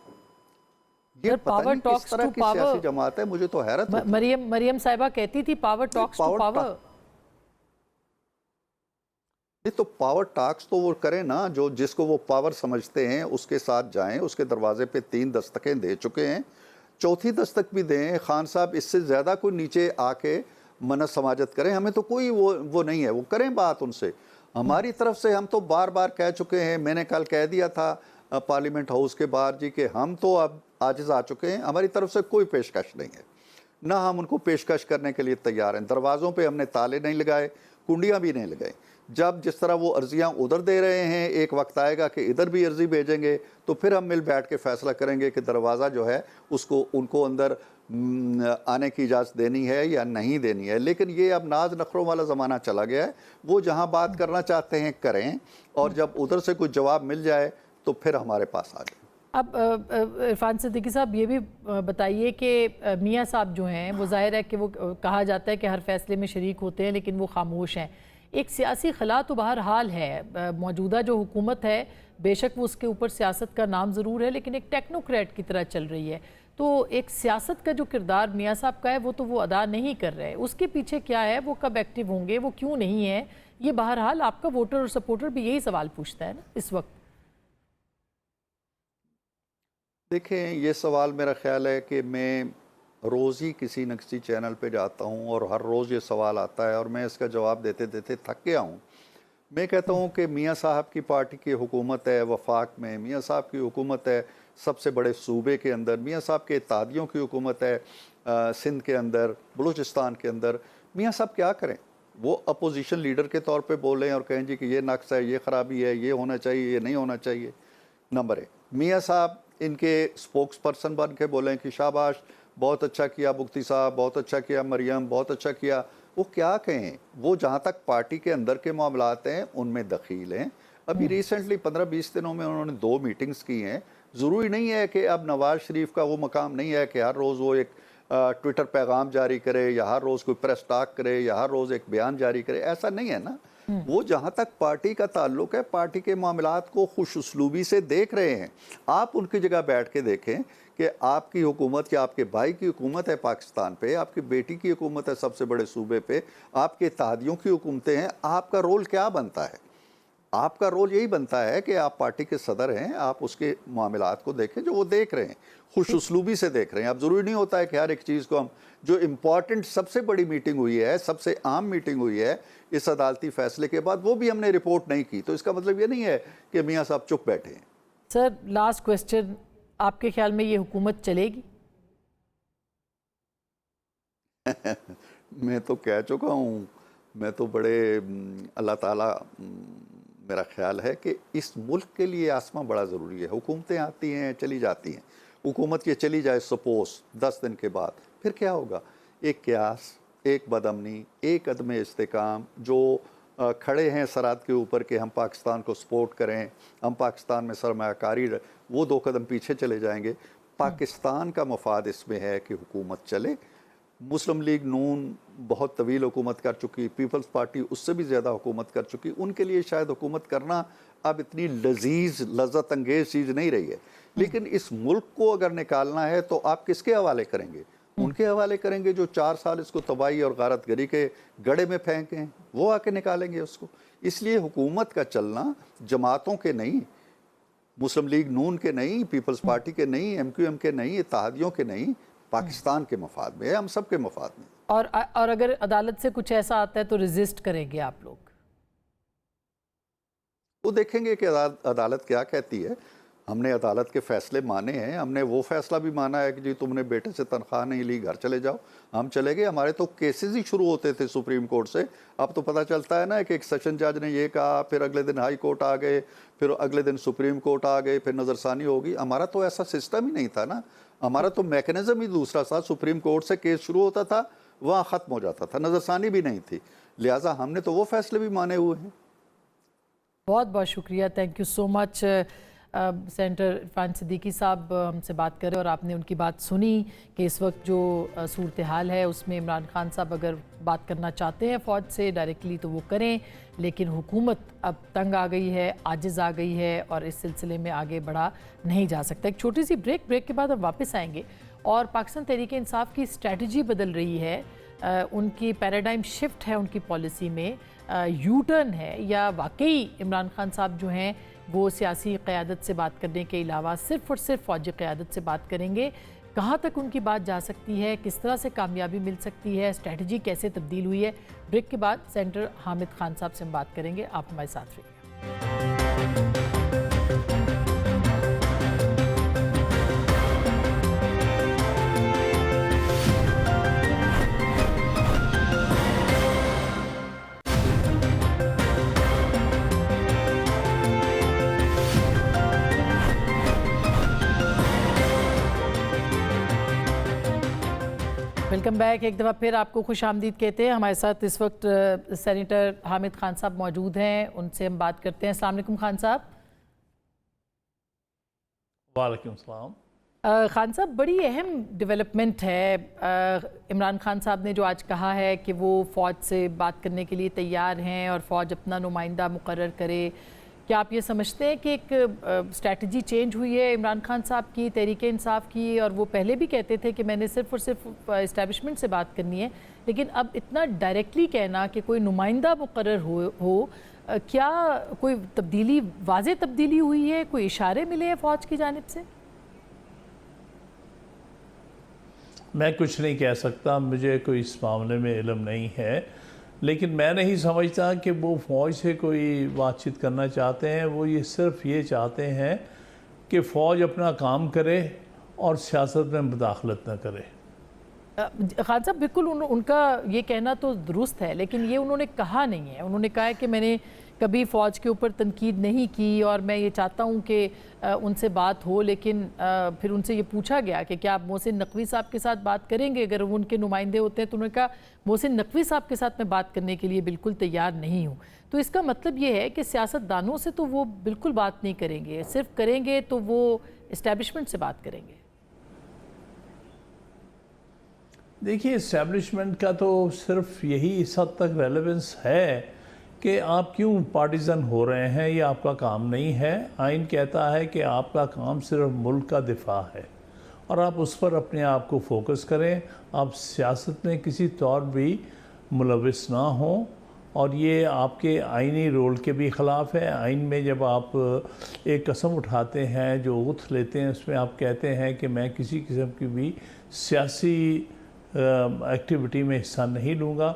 ये पता नहीं किस तरह की सियासी जमात है, मुझे तो हैरत होती है। मरियम साहिबा कहती थी पावर टॉक्स टू पावर। तो पावर टॉक्स तो वो करें ना, जो जिसको वो पावर समझते हैं उसके साथ जाएं, उसके दरवाजे पे 3 दस्तकें दे चुके हैं, चौथी दस्तक भी दें। खान साहब इससे ज़्यादा कोई नीचे आके मन्नत समाजत करें, हमें तो कोई वो नहीं है, वो करें बात उनसे। हमारी तरफ से हम तो बार बार कह चुके हैं, मैंने कल कह दिया था पार्लियामेंट हाउस के बाहर जी कि हम तो अब आजिज़ आ चुके हैं, हमारी तरफ से कोई पेशकश नहीं है, ना हम उनको पेशकश करने के लिए तैयार हैं। दरवाज़ों पे हमने ताले नहीं लगाए, कुंडियाँ भी नहीं लगाई। जब जिस तरह वो अर्जियाँ उधर दे रहे हैं, एक वक्त आएगा कि इधर भी अर्जी भेजेंगे, तो फिर हम मिल बैठ के फैसला करेंगे कि दरवाज़ा जो है उसको उनको अंदर आने की इजाज़त देनी है या नहीं देनी है। लेकिन ये अब नाज नखरों वाला ज़माना चला गया है, वो जहाँ बात करना चाहते हैं करें, और जब उधर से कुछ जवाब मिल जाए तो फिर हमारे पास आ जाए। अब इरफान सिद्दीकी साहब ये भी बताइए कि मियाँ साहब जो हैं वो ज़ाहिर है कि वो कहा जाता है कि हर फैसले में शरीक होते हैं लेकिन वो खामोश हैं। एक सियासी खला तो बहरहाल है, मौजूदा जो हुकूमत है बेशक वो उसके ऊपर सियासत का नाम ज़रूर है लेकिन एक टेक्नोक्रेट की तरह चल रही है। तो एक सियासत का जो किरदार मियाँ साहब का है वो तो वो अदा नहीं कर रहे, उसके पीछे क्या है, वो कब एक्टिव होंगे, वो क्यों नहीं है, ये बहरहाल आपका वोटर और सपोर्टर भी यही सवाल पूछता है ना इस वक्त। देखें, ये सवाल मेरा ख्याल है कि मैं रोज़ ही किसी न किसी चैनल पे जाता हूँ और हर रोज़ ये सवाल आता है और मैं इसका जवाब देते देते थक गया हूँ। मैं कहता हूँ कि मियाँ साहब की पार्टी की हुकूमत है वफाक में, मियाँ साहब की हुकूमत है सबसे बड़े सूबे के अंदर, मियाँ साहब के इत्तेहादियों की हुकूमत है सिंध के अंदर, बलूचिस्तान के अंदर। मियाँ साहब क्या करें? वो अपोजिशन लीडर के तौर पे बोलें और कहें जी कि ये नक्स है, ये ख़राबी है, ये होना चाहिए, ये नहीं होना चाहिए। नंबर 1, मियाँ साहब इनके स्पोक्स पर्सन बन के बोलें कि शाबाश, बहुत अच्छा किया मुफ्ती साहब, बहुत अच्छा किया मरियम, बहुत अच्छा किया। वो क्या कहें? वो जहाँ तक पार्टी के अंदर के मामलात हैं उनमें दखील हैं। अभी रिसेंटली 15-20 दिनों में उन्होंने 2 मीटिंग्स की हैं। ज़रूरी नहीं है कि अब नवाज़ शरीफ का वो मकाम नहीं है कि हर रोज़ वो एक ट्विटर पैगाम जारी करे या हर रोज़ कोई प्रेस टॉक करे या हर रोज़ एक बयान जारी करे, ऐसा नहीं है ना। वो जहाँ तक पार्टी का ताल्लुक है, पार्टी के मामलात को खुश उसलूबी से देख रहे हैं। आप उनकी जगह बैठ के देखें कि आपकी हुकूमत या आपके भाई की हुकूमत है पाकिस्तान पे, आपकी बेटी की हुकूमत है सबसे बड़े सूबे पे, आपके इत्तेहादियों की हुकूमतें हैं, आपका रोल क्या बनता है? आपका रोल यही बनता है कि आप पार्टी के सदर हैं, आप उसके मामलात को देखें जो वो देख रहे हैं, खुश उसलूबी से देख रहे हैं। अब ज़रूरी नहीं होता है कि हर एक चीज़ को हम, जो इम्पॉर्टेंट सबसे बड़ी मीटिंग हुई है, सबसे आम मीटिंग हुई है इस अदालती फैसले के बाद, वो भी हमने रिपोर्ट नहीं की, तो इसका मतलब ये नहीं है कि मियाँ साहब चुप बैठे हैं। सर लास्ट क्वेश्चन, आपके ख्याल में ये हुकूमत चलेगी? मैं तो कह चुका हूँ, मैं तो बड़े अल्लाह ताला, मेरा ख्याल है कि इस मुल्क के लिए आसमां बड़ा ज़रूरी है। हुकूमतें आती हैं चली जाती हैं, हुकूमत ये चली जाए सपोज़ 10 दिन के बाद, फिर क्या होगा? एक क्यास, एक बदअमनी, एक अदम इस्तेकाम, जो खड़े हैं सराद के ऊपर कि हम पाकिस्तान को सपोर्ट करें, हम पाकिस्तान में सरमायाकारी, वो 2 कदम पीछे चले जाएंगे। पाकिस्तान का मफाद इसमें है कि हुकूमत चले। मुस्लिम लीग नून बहुत तवील हुकूमत कर चुकी, पीपल्स पार्टी उससे भी ज़्यादा हुकूमत कर चुकी, उनके लिए शायद हुकूमत करना अब इतनी लजीज लज़्ज़त अंगेज़ चीज़ नहीं रही है। लेकिन इस मुल्क को अगर निकालना है तो आप किसके हवाले करेंगे? उनके हवाले करेंगे जो 4 साल इसको तबाही और गारतगरी के गड़े में फेंके हैं, वो आके निकालेंगे उसको। इसलिए हुकूमत का चलना जमातों के नहीं, मुस्लिम लीग नून के नहीं, पीपल्स पार्टी के नहीं, MQM के नहीं, इत्तेहादियों के नहीं, पाकिस्तान के मफाद में है, हम सब के मफाद में। और अगर अदालत से कुछ ऐसा आता है तो रेजिस्ट करेंगे आप लोग? वो देखेंगे कि अदालत क्या कहती है। हमने अदालत के फैसले माने हैं, हमने वो फैसला भी माना है कि जी तुमने बेटे से तनख्वाह नहीं ली, घर चले जाओ, हम चले गए। हमारे तो केसेस ही शुरू होते थे सुप्रीम कोर्ट से। अब तो पता चलता है ना कि एक सेशन जज ने ये कहा, फिर अगले दिन हाई कोर्ट आ गए, फिर अगले दिन सुप्रीम कोर्ट आ गए, फिर नज़रसानी होगी। हमारा तो ऐसा सिस्टम ही नहीं था ना, हमारा तो मैकेनिज्म ही दूसरा था। सुप्रीम कोर्ट से केस शुरू होता था, वहाँ ख़त्म हो जाता था, नज़रसानी भी नहीं थी। लिहाजा हमने तो वो फैसले भी माने हुए हैं। बहुत बहुत शुक्रिया, thank you so much. Centre Irfan Siddiqui साहब हमसे बात करें और आपने उनकी बात सुनी कि इस वक्त जो सूरत हाल है उसमें इमरान खान साहब अगर बात करना चाहते हैं फ़ौज से डायरेक्टली तो वो करें, लेकिन हुकूमत अब तंग आ गई है, आजिज़ आ गई है और इस सिलसिले में आगे बढ़ा नहीं जा सकता। एक छोटी सी ब्रेक के बाद हम वापस आएंगे और पाकिस्तान तहरीक इंसाफ की स्ट्रैटेजी बदल रही है, उनकी पैराडाइम शिफ्ट है उनकी पॉलिसी में, यू टर्न है, या वाकई इमरान खान साहब जो हैं वो सियासी क़यादत से बात करने के अलावा सिर्फ़ और सिर्फ फ़ौजी क़यादत से बात करेंगे। कहाँ तक उनकी बात जा सकती है, किस तरह से कामयाबी मिल सकती है, स्ट्रैटेजी कैसे तब्दील हुई है। ब्रेक के बाद सेंटर हामिद खान साहब से हम बात करेंगे। आप हमारे साथ रहिए। Welcome back. एक दफ़ा फिर आपको खुश आमदीद कहते हैं। हमारे साथ इस वक्त सेनेटर हामिद खान साहब मौजूद हैं, उनसे हम बात करते हैं। अस्सलाम वालेकुम खान साहब। वालेकुम सलाम। खान साहब, बड़ी अहम डेवलपमेंट है। इमरान खान साहब ने जो आज कहा है कि वो फ़ौज से बात करने के लिए तैयार हैं और फ़ौज अपना नुमाइंदा मुकर्रर करे। क्या आप ये समझते हैं कि एक स्ट्रैटेजी चेंज हुई है इमरान खान साहब की, तहरीक इंसाफ की? और वो पहले भी कहते थे कि मैंने सिर्फ़ और सिर्फ इस्टेब्लिशमेंट से बात करनी है, लेकिन अब इतना डायरेक्टली कहना कि कोई नुमाइंदा मुकर्रर हो क्या कोई तब्दीली, वाज़े तब्दीली हुई है, कोई इशारे मिले हैं फ़ौज की जानिब से? मैं कुछ नहीं कह सकता, मुझे कोई इस मामले में इल्म नहीं है, लेकिन मैं नहीं समझता कि वो फ़ौज से कोई बातचीत करना चाहते हैं। वो ये सिर्फ ये चाहते हैं कि फ़ौज अपना काम करे और सियासत में मुदाखलत न करे। खान साहब, बिल्कुल उनका ये कहना तो दुरुस्त है, लेकिन ये उन्होंने कहा नहीं है। उन्होंने कहा है कि मैंने कभी फ़ौज के ऊपर तनकीद नहीं की और मैं ये चाहता हूँ कि उनसे बात हो, लेकिन फिर उनसे ये पूछा गया कि क्या आप मोहसिन नकवी साहब के साथ बात करेंगे अगर वो उनके नुमाइंदे होते हैं, तो उन्होंने कहा मोहसिन नकवी साहब के साथ मैं बात करने के लिए बिल्कुल तैयार नहीं हूँ। तो इसका मतलब ये है कि सियासतदानों से तो वो बिल्कुल बात नहीं करेंगे, सिर्फ करेंगे तो वो इस्टेब्लिशमेंट से बात करेंगे। देखिए, इस्टेब्लिशमेंट का तो सिर्फ यही इस हद तक रेलेवेंस है कि आप क्यों पार्टीज़न हो रहे हैं, ये आपका काम नहीं है। आइन कहता है कि आपका काम सिर्फ मुल्क का दिफा है और आप उस पर अपने आप को फोकस करें। आप सियासत में किसी तौर भी मुलविस ना हों, और ये आपके आइनी रोल के भी ख़िलाफ़ है। आइन में जब आप एक कसम उठाते हैं, जो ओथ लेते हैं, उसमें आप कहते हैं कि मैं किसी किस्म की भी सियासी एक्टिविटी में हिस्सा नहीं लूँगा।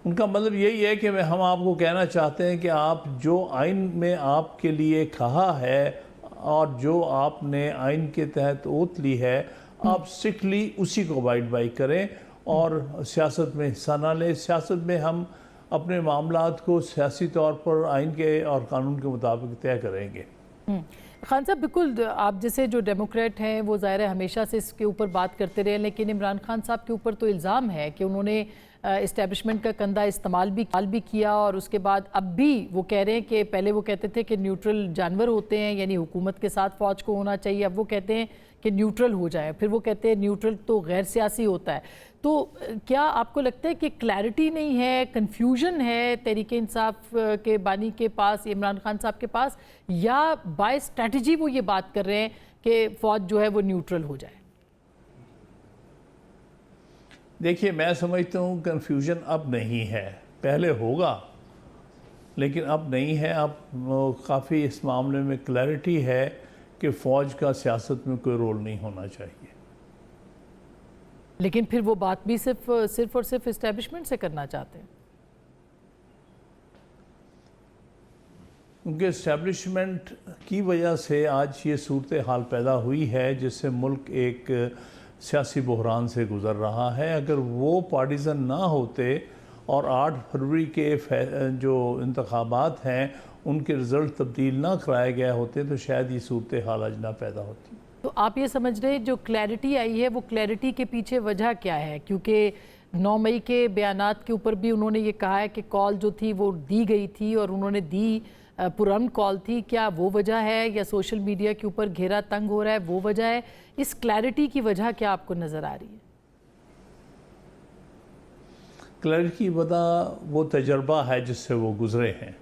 उनका मतलब यही है कि हम आपको कहना चाहते हैं कि आप जो आइन में आपके लिए कहा है और जो आपने आइन के तहत ओथ ली है, आप स्ट्रिक्टली उसी को अबाइड बाई करें और सियासत में हिस्सा ना लें। सियासत में हम अपने मामलात को सियासी तौर पर आइन के और कानून के मुताबिक तय करेंगे। खान साहब, बिल्कुल आप जैसे जो डेमोक्रेट हैं वो ज़ाहिर है हमेशा से इसके ऊपर बात करते रहे, लेकिन इमरान खान साहब के ऊपर तो इल्ज़ाम है कि उन्होंने इस्टेब्लिशमेंट का कंधा इस्तेमाल भी किया और उसके बाद अब भी वो कह रहे हैं कि पहले वो कहते थे कि न्यूट्रल जानवर होते हैं, यानी हुकूमत के साथ फ़ौज को होना चाहिए। अब वो कहते हैं कि न्यूट्रल हो जाए, फिर वो कहते हैं न्यूट्रल तो गैर सियासी होता है। तो क्या आपको लगता है कि क्लैरिटी नहीं है, कन्फ्यूजन है तहरीक इंसाफ के बानी के पास, इमरान खान साहब के पास, या बाय स्ट्रैटेजी वो ये बात कर रहे हैं कि फ़ौज जो है वो न्यूट्रल हो जाए? देखिए, मैं समझता हूँ कन्फ्यूजन अब नहीं है, पहले होगा लेकिन अब नहीं है। अब काफ़ी इस मामले में क्लैरिटी है कि फ़ौज का सियासत में कोई रोल नहीं होना चाहिए। लेकिन फिर वो बात भी सिर्फ और सिर्फ इस्टेब्लिशमेंट से करना चाहते हैं। क्योंकि इस्टेब्लिशमेंट की वजह से आज ये सूरत हाल पैदा हुई है जिससे मुल्क एक सियासी बहरान से गुज़र रहा है। अगर वो पार्टीज़न ना होते और 8 फरवरी के जो इंतखाबात हैं उनके रिज़ल्ट तब्दील ना कराए गए होते तो शायद ये सूरत हाल आज ना पैदा होती। तो आप ये समझ रहे हैं जो क्लैरिटी आई है वो क्लैरिटी के पीछे वजह क्या है? क्योंकि 9 मई के बयानात के ऊपर भी उन्होंने ये कहा है कि कॉल जो थी वो दी गई थी और उन्होंने दी पुरअमन कॉल थी। क्या वो वजह है या सोशल मीडिया के ऊपर घेरा तंग हो रहा है वो वजह है? इस क्लैरिटी की वजह क्या आपको नज़र आ रही है? क्लैरिटी की वजह वो तजर्बा है जिससे वो गुजरे हैं।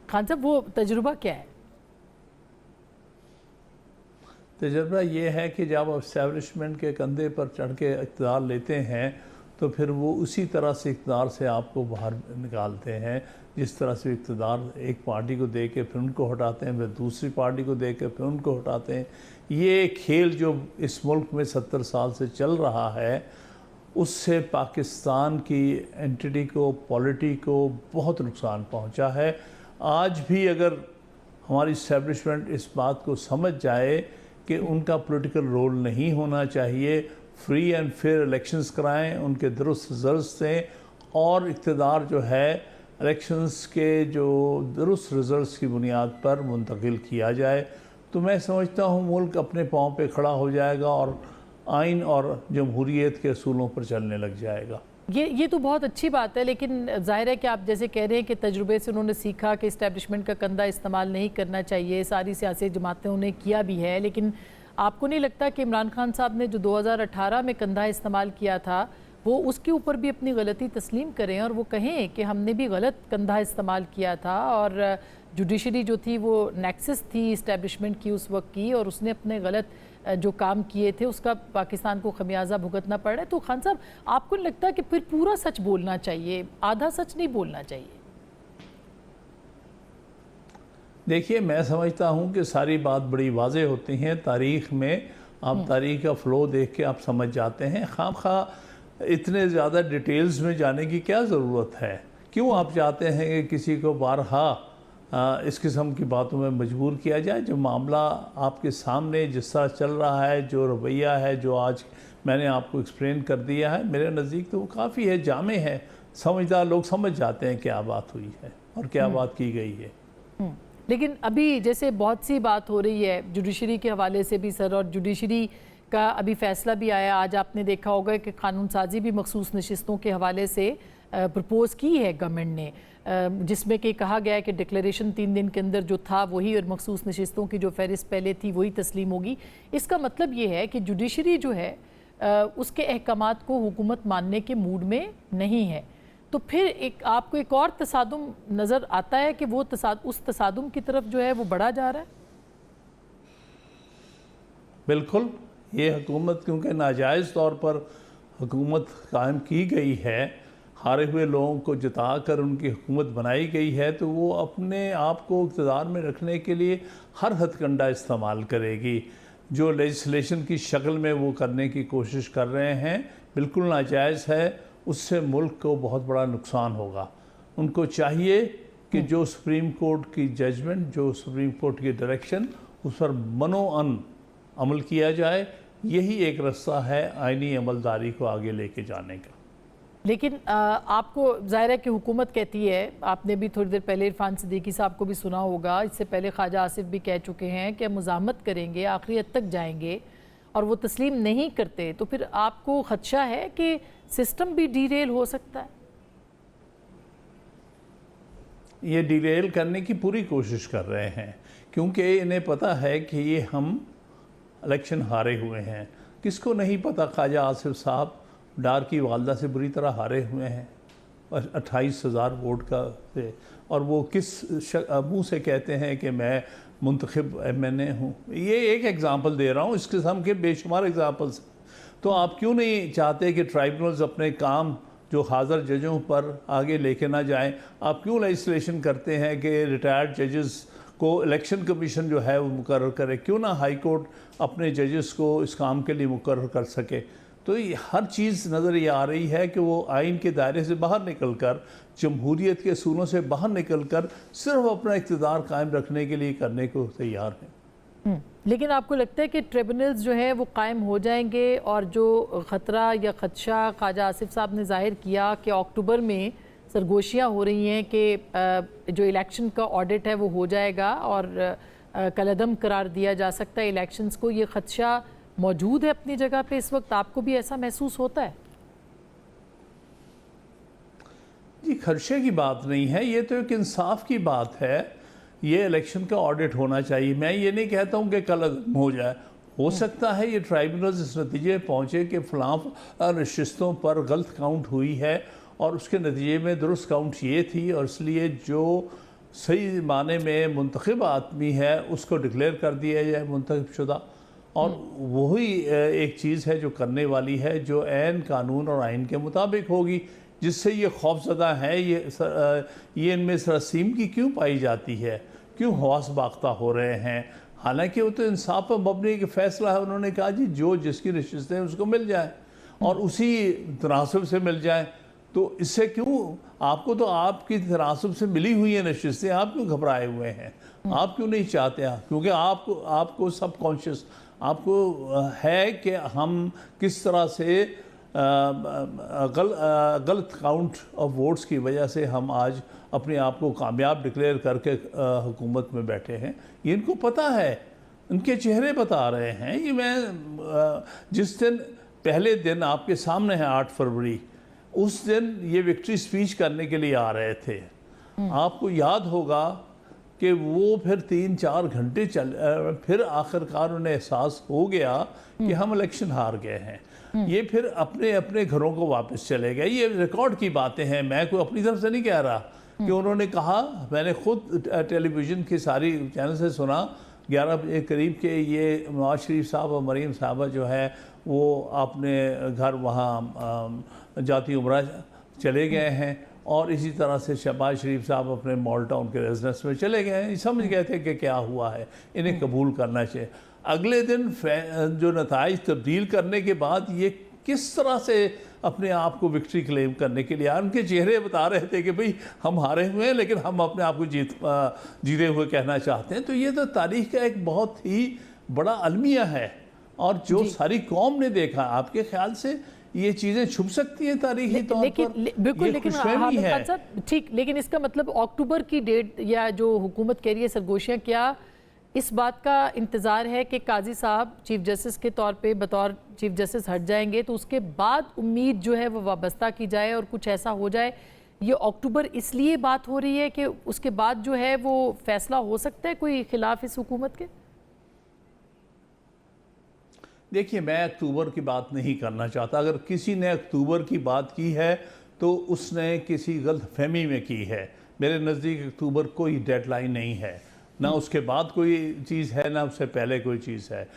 खान साहब वो तजुर्बा क्या है? तजर्बा ये है कि जब आप इस्टेब्लिशमेंट के कंधे पर चढ़ के इक़्तिदार लेते हैं तो फिर वो उसी तरह से इक़्तिदार से आपको बाहर निकालते हैं जिस तरह से इक़्तिदार एक पार्टी को दे के फिर उनको हटाते हैं, फिर दूसरी पार्टी को दे के फिर उनको हटाते हैं। ये खेल जो इस मुल्क में 70 साल से चल रहा है उससे पाकिस्तान की एंटिटी को, पॉलिटी को बहुत नुकसान पहुंचा है। आज भी अगर हमारी इस्टेब्लिशमेंट इस बात को समझ जाए कि उनका पॉलिटिकल रोल नहीं होना चाहिए, फ्री एंड फेयर इलेक्शंस कराएं, उनके दुरुस्त रिजल्ट्स दें और इक़्तिदार जो है इलेक्शंस के जो दुरुस्त रिजल्ट्स की बुनियाद पर मुंतकिल किया जाए तो मैं समझता हूँ मुल्क अपने पाँव पे खड़ा हो जाएगा और आइन और जमहूरियत के असूलों पर चलने लग जाएगा। ये तो बहुत अच्छी बात है, लेकिन जाहिर है कि आप जैसे कह रहे हैं कि तजुर्बे से उन्होंने सीखा कि इस्टेब्लिशमेंट का कंधा इस्तेमाल नहीं करना चाहिए, सारी सियासी जमातें उन्हें किया भी है। लेकिन आपको नहीं लगता कि इमरान खान साहब ने जो 2018 में कंधा इस्तेमाल किया था वो उसके ऊपर भी अपनी गलती तस्लीम करें और वो कहें कि हमने भी गलत कंधा इस्तेमाल किया था और जुडिशरी जो थी वो नेक्सस थी इस्टेब्लिशमेंट की उस वक्त की और उसने अपने गलत जो काम किए थे उसका पाकिस्तान को खमियाजा भुगतना पड़ रहा है? तो खान साहब आपको नहीं लगता कि फिर पूरा सच बोलना चाहिए, आधा सच नहीं बोलना चाहिए? देखिए, मैं समझता हूँ कि सारी बात बड़ी वाज़ेह होती हैं तारीख़ में। आप तारीख़ का फ़्लो देख के आप समझ जाते हैं। खामखा इतने ज़्यादा डिटेल्स में जाने की क्या ज़रूरत है? क्यों आप चाहते हैं कि किसी को बारहा इस किस्म की बातों में मजबूर किया जाए? जो मामला आपके सामने जिस तरह चल रहा है, जो रवैया है, जो आज मैंने आपको एक्सप्लेन कर दिया है, मेरे नज़दीक तो वो काफ़ी है, जामे है। समझदार लोग समझ जाते हैं क्या बात हुई है और क्या बात की गई है। लेकिन अभी जैसे बहुत सी बात हो रही है जुडिशरी के हवाले से भी सर, और जुडिशरी का अभी फैसला भी आया। आज आपने देखा होगा कि कानून साजी भी मखसूस नशिस्तों के हवाले से प्रपोज़ की है गवर्नमेंट ने, जिसमें कि कहा गया है कि डिक्लेरेशन 3 दिन के अंदर जो था वही और मखसूस नशिस्तों की जो फहरिस्त पहले थी वही तस्लीम होगी। इसका मतलब ये है कि जुडिशरी जो है उसके अहकामात को हुकूमत मानने के मूड में नहीं है। तो फिर आपको एक और तसादुम नज़र आता है कि वो उस तसादुम की तरफ जो है वो बढ़ा जा रहा है? बिल्कुल, ये हुकूमत क्योंकि नाजायज़ तौर पर हुकूमत कायम की गई है, हारे हुए लोगों को जिता कर उनकी हुकूमत बनाई गई है, तो वो अपने आप को इक़्तिदार में रखने के लिए हर हथकंडा इस्तेमाल करेगी। जो लेजिस्लेशन की शक्ल में वो करने की कोशिश कर रहे हैं बिल्कुल नाजायज़ है, उससे मुल्क को बहुत बड़ा नुकसान होगा। उनको चाहिए कि जो सुप्रीम कोर्ट की जजमेंट, जो सुप्रीम कोर्ट की डायरेक्शन, उस पर मनोअन अमल किया जाए। यही एक रास्ता है आइनी अमलदारी को आगे लेके जाने का। लेकिन आपको ज़ाहिर है कि हुकूमत कहती है, आपने भी थोड़ी देर पहले इरफान सिद्दीकी साहब को भी सुना होगा, इससे पहले ख्वाजा आसिफ भी कह चुके हैं कि मुज़ाहमत करेंगे, आखिरी हद तक जाएंगे, और वो तस्लीम नहीं करते तो फिर आपको ख़दशा है कि सिस्टम भी डीरेल हो सकता है? ये डीरेल करने की पूरी कोशिश कर रहे हैं क्योंकि इन्हें पता है कि ये हम इलेक्शन हारे हुए हैं। किसको नहीं पता ख्वाजा आसिफ साहब डार की वालदा से बुरी तरह हारे हुए हैं 28,000 वोट का से, और वो किस मुँह से कहते हैं कि मैं मुंतखब MNA हूँ। ये एक एग्ज़ाम्पल दे रहा हूँ, इस किस्म के बेशुमार एग्ज़ाम्पल्स। तो आप क्यों नहीं चाहते कि ट्राइब्यूनल्स अपने काम जो हाज़र जजों पर आगे लेके ना जाएं? आप क्यों लेजिस्लेशन करते हैं कि रिटायर्ड जजेस को इलेक्शन कमीशन जो है वो मुकर्रर करे? क्यों ना हाई कोर्ट अपने जजेस को इस काम के लिए मुकर्रर कर सके? तो ये हर चीज़ नज़र ये आ रही है कि वो आइन के दायरे से बाहर निकलकर, जमहूरियत के असूलों से बाहर निकलकर सिर्फ अपना इक़्तिदार कायम रखने के लिए करने को तैयार हैं। लेकिन आपको लगता है कि ट्रिब्यूनल्स जो है वो कायम हो जाएंगे, और जो ख़तरा या ख़दशा ख्वाजा आसिफ साहब ने ज़ाहिर किया कि अक्टूबर में सरगोशियाँ हो रही हैं कि जो इलेक्शन का ऑडिट है वो हो जाएगा और कलअदम करार दिया जा सकता है इलेक्शंस को, ये ख़दशा मौजूद है अपनी जगह पे इस वक्त? आपको भी ऐसा महसूस होता है? जी, खदशे की बात नहीं है, ये तो एक इंसाफ की बात है। ये इलेक्शन का ऑडिट होना चाहिए। मैं ये नहीं कहता हूँ कि कल हो जाए, हो सकता है ये ट्राइब्यूनल्स इस नतीजे पहुँचे कि फ़लाँ नशिस्तों पर गलत काउंट हुई है और उसके नतीजे में दुरुस्त काउंट ये थी, और इसलिए जो सही माने में मुंतखब आदमी है उसको डिक्लेयर कर दिया जाए मुंतखब शुदा। और वही एक चीज़ है जो करने वाली है, जो ऐन कानून और आइन के मुताबिक होगी, जिससे ये खौफजदा है। ये इनमें सरसीम की क्यों पाई जाती है, क्यों हवास बाख्ता हो रहे हैं? हालांकि वो तो इंसाफ पर मबनी एक फ़ैसला है। उन्होंने कहा जी जो जिसकी नशिस्तें हैं उसको मिल जाए और उसी तनासब से मिल जाए। तो इससे क्यों, आपको तो आपकी तनासब से मिली हुई है नशिस्तें, आप क्यों घबराए हुए हैं? आप क्यों नहीं चाहते? क्योंकि आपको सब कॉन्शियस आपको है कि हम किस तरह से गलत काउंट ऑफ वोट्स की वजह से हम आज अपने आप को कामयाब डिक्लेयर करके हुकूमत में बैठे हैं। ये इनको पता है, इनके चेहरे बता रहे हैं। ये मैं जिस दिन पहले दिन आपके सामने है 8 फरवरी, उस दिन ये विक्ट्री स्पीच करने के लिए आ रहे थे। आपको याद होगा कि वो फिर 3-4 घंटे फिर आखिरकार उन्हें एहसास हो गया कि हम इलेक्शन हार गए हैं। ये फिर अपने अपने घरों को वापस चले गए। ये रिकॉर्ड की बातें हैं, मैं कोई अपनी तरफ से नहीं कह रहा कि उन्होंने कहा। मैंने खुद टेलीविज़न की सारी चैनल से सुना 11 बजे करीब के ये नवाज शरीफ साहब और मरीम साहबा जो है वो अपने घर वहाँ जाती उम्रा चले गए हैं, और इसी तरह से शहबाज शरीफ साहब अपने मॉल टाउन के रेजिडेंस में चले गए हैं। समझ गए थे कि क्या हुआ है, इन्हें कबूल करना चाहिए। अगले दिन जो नताइज तब्दील करने के बाद ये किस तरह से अपने आप को विक्ट्री क्लेम करने के लिए आए, उनके चेहरे बता रहे थे कि भाई हम हारे हुए हैं लेकिन हम अपने आप को जीते हुए कहना चाहते हैं। तो ये तो तारीख का एक बहुत ही बड़ा अलमिया है, और जो सारी कौम ने देखा। आपके ख्याल से ये चीज़ें छुप सकती हैं तारीखी तौर पर? बिल्कुल, लेकिन ठीक, लेकिन इसका मतलब अक्टूबर की डेट या जो हुकूमत कह रही है सरगोशियाँ, क्या इस बात का इंतज़ार है कि काजी साहब चीफ जस्टिस के तौर पे बतौर चीफ जस्टिस हट जाएंगे तो उसके बाद उम्मीद जो है वो वाबस्ता की जाए और कुछ ऐसा हो जाए? ये अक्टूबर इसलिए बात हो रही है कि उसके बाद जो है वो फैसला हो सकता है कोई खिलाफ इस हुकूमत के? देखिए, मैं अक्टूबर की बात नहीं करना चाहता। अगर किसी ने अक्टूबर की बात की है तो उसने किसी गलत फहमी में की है। मेरे नज़दीक अक्टूबर कोई डेडलाइन नहीं है, ना उसके बाद कोई चीज़ है, ना उससे पहले कोई चीज़ है।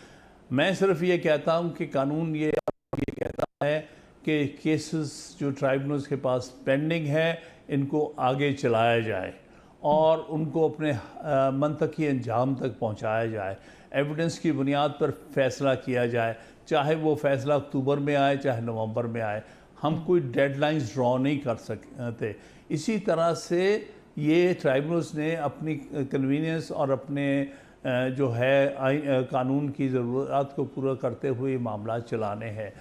मैं सिर्फ ये कहता हूँ कि कानून ये कहता है कि केसेस जो ट्राइब्यूनल्स के पास पेंडिंग है इनको आगे चलाया जाए और उनको अपने मंतकी अंजाम तक पहुँचाया जाए। एविडेंस की बुनियाद पर फैसला किया जाए, चाहे वो फैसला अक्टूबर में आए चाहे नवंबर में आए। हम कोई डेडलाइंस ड्रॉ नहीं कर सकते। इसी तरह से ये ट्राइब्यूनल्स ने अपनी कन्वीनियंस और अपने जो है कानून की ज़रूरत को पूरा करते हुए मामला चलाने हैं।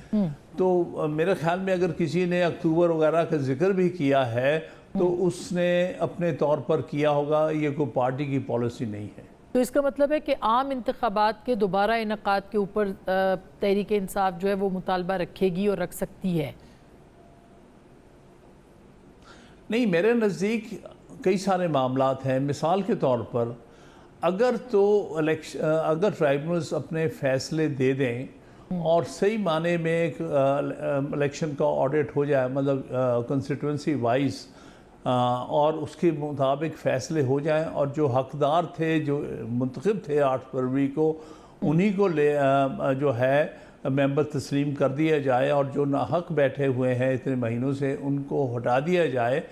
तो मेरे ख्याल में अगर किसी ने अक्टूबर वगैरह का जिक्र भी किया है तो उसने अपने तौर पर किया होगा, ये कोई पार्टी की पॉलिसी नहीं है। तो इसका मतलब है कि आम इंतखाबात के दोबारा इनकाद के ऊपर तहरीक इंसाफ जो है वो मुतालबा रखेगी और रख सकती है? नहीं, मेरे नज़दीक कई सारे मामलात हैं। मिसाल के तौर पर अगर ट्राइब्यूनल्स अपने फ़ैसले दे दें और सही माने में एक इलेक्शन का ऑडिट हो जाए, मतलब कंस्टिट्यूंसी वाइज, और उसके मुताबिक फ़ैसले हो जाएं और जो हकदार थे, जो मुंतखब थे 8 फरवरी को, उन्हीं को जो है मेंबर तस्लीम कर दिया जाए और जो नाहक बैठे हुए हैं इतने महीनों से उनको हटा दिया जाए,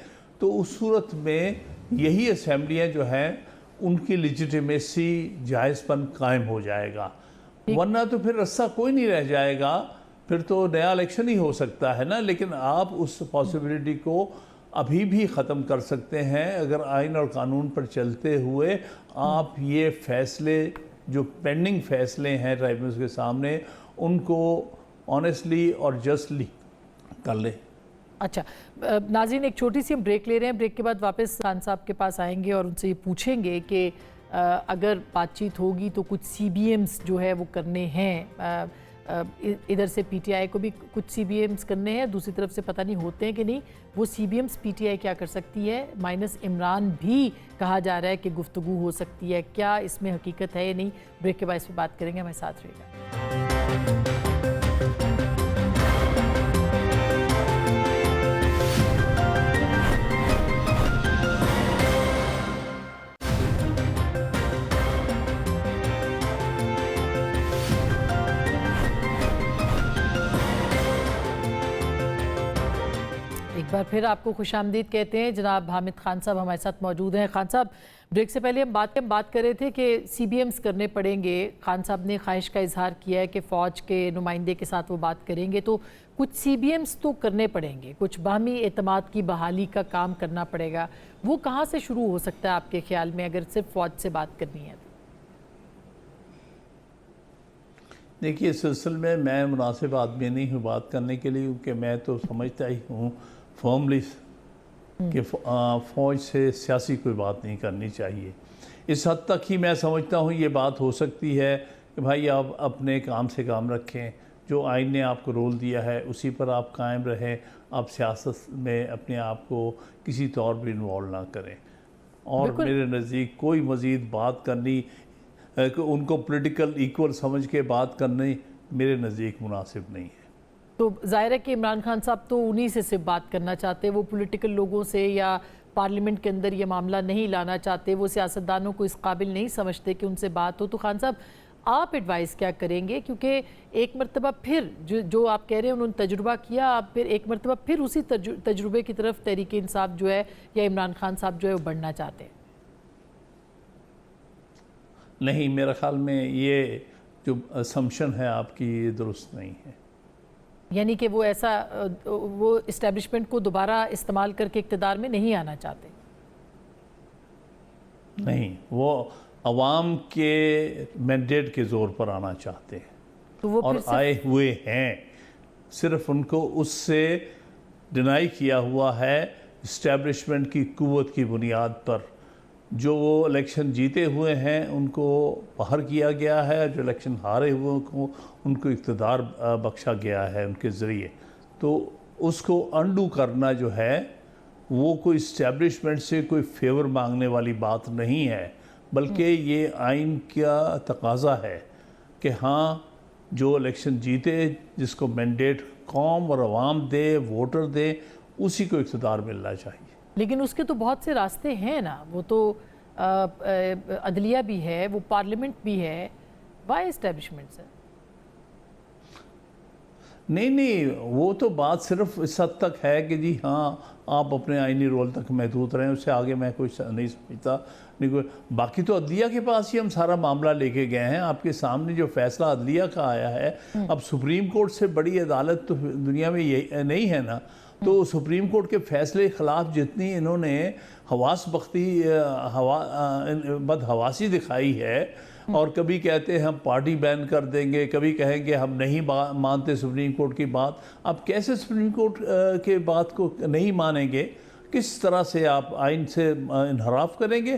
तो उस सूरत में यही असम्बलियाँ जो हैं उनकी लिजिटिमेसी, जायज़पन कायम हो जाएगा। वरना तो फिर रास्ता कोई नहीं रह जाएगा। फिर तो नया इलेक्शन ही हो सकता है ना। लेकिन आप उस पॉसिबिलिटी को अभी भी ख़त्म कर सकते हैं अगर आइन और कानून पर चलते हुए आप ये फैसले जो पेंडिंग फैसले हैं ट्राइब्यूनल्स के सामने उनको ऑनेस्टली और जस्टली कर लें। अच्छा नाज़रीन, एक छोटी सी हम ब्रेक ले रहे हैं। ब्रेक के बाद वापस खान साहब के पास आएंगे और उनसे ये पूछेंगे कि अगर बातचीत होगी तो कुछ CBMs जो है वो करने हैं, इधर से PTI को भी कुछ CBMs करने हैं, दूसरी तरफ से पता नहीं होते हैं कि नहीं। वो CBMs PTI क्या कर सकती है, माइनस इमरान भी कहा जा रहा है कि गुफ्तगू हो सकती है, क्या इसमें हकीकत है या नहीं? ब्रेक के बाद इस पर बात करेंगे, हमारे साथ रहिएगा। एक बार फिर आपको खुशामदीद कहते हैं। जनाब हामिद खान साहब हमारे साथ मौजूद हैं। खान साहब, ब्रेक से पहले हम बात कर रहे थे कि CBMs करने पड़ेंगे। खान साहब ने ख्वाहिश का इजहार किया है कि फ़ौज के नुमाइंदे के साथ वो बात करेंगे, तो कुछ CBMs तो करने पड़ेंगे, कुछ बाहमी एतमाद की बहाली का काम करना पड़ेगा। वो कहाँ से शुरू हो सकता है आपके ख्याल में, अगर सिर्फ फ़ौज से बात करनी है? देखिए, इस सिलसिले में मैं मुनासिब आदमी नहीं हूँ बात करने के लिए, क्योंकि मैं तो समझता ही हूँ फॉर्मली कि फ़ौज से सियासी कोई बात नहीं करनी चाहिए। इस हद तक ही मैं समझता हूँ ये बात हो सकती है कि भाई आप अपने काम से काम रखें, जो आइन ने आपको रोल दिया है उसी पर आप कायम रहें, आप सियासत में अपने आप को किसी तौर पर इन्वॉल्व ना करें। और मेरे नज़दीक कोई मज़ीद बात करनी, उनको पॉलिटिकल इक्वल समझ के बात करनी मेरे नज़दीक मुनासिब नहीं है। तो जाहिर है कि इमरान खान साहब तो उन्हीं से सिर्फ बात करना चाहते हैं, वो पॉलिटिकल लोगों से या पार्लियामेंट के अंदर ये मामला नहीं लाना चाहते, वो सियासतदानों को इस काबिल नहीं समझते कि उनसे बात हो। तो खान साहब, आप एडवाइस क्या करेंगे? क्योंकि एक मरतबा फिर जो आप कह रहे हैं उन्होंने तजुर्बा किया, आप फिर एक मरतबा फिर उसी तजुर्बे की तरफ तहरीक इंसाफ जो है या इमरान खान साहब जो है वो बढ़ना चाहते हैं। नहीं, मेरे ख्याल में ये जो असम्पशन है आपकी ये दुरुस्त नहीं है। यानी कि वो ऐसा वो इस्टेब्लिशमेंट को दोबारा इस्तेमाल करके इक़्तिदार में नहीं आना चाहते? नहीं, वो अवाम के मैंडेट के ज़ोर पर आना चाहते हैं, तो वो और आए हुए हैं। सिर्फ उनको उससे डिनाई किया हुआ है इस्टेब्लिशमेंट की कुव्वत की बुनियाद पर। जो वो इलेक्शन जीते हुए हैं उनको बाहर किया गया है, जो इलेक्शन हारे हुए को उनको इक़्तिदार बख्शा गया है उनके ज़रिए। तो उसको अंडू करना जो है वो कोई इस्टेब्लिशमेंट से कोई फेवर मांगने वाली बात नहीं है, बल्कि ये आइन का तकाजा है कि हाँ, जो इलेक्शन जीते, जिसको मैंडेट कौम और अवाम दे, वोटर दे, उसी को इक़्तिदार मिलना चाहिए। लेकिन उसके तो बहुत से रास्ते हैं ना, वो तो अदलिया भी है, वो पार्लियामेंट भी है, वाई इस्टेब्लिशमेंट से? नहीं, वो तो बात सिर्फ इस हद तक है कि जी हाँ, आप अपने आइनी रोल तक महदूद रहें, उससे आगे मैं कुछ नहीं समझता। नहीं कोई बाकी तो अदलिया के पास ही हम सारा मामला लेके गए हैं। आपके सामने जो फैसला अदलिया का आया है, अब सुप्रीम कोर्ट से बड़ी अदालत तो दुनिया में यही नहीं है ना। तो सुप्रीम कोर्ट के फैसले के ख़िलाफ़ जितनी इन्होंने बदहवासी दिखाई है, और कभी कहते हैं हम पार्टी बैन कर देंगे, कभी कहेंगे हम नहीं मानते सुप्रीम कोर्ट की बात। आप कैसे सुप्रीम कोर्ट के बात को नहीं मानेंगे? किस तरह से आप आइन से इनहराफ करेंगे?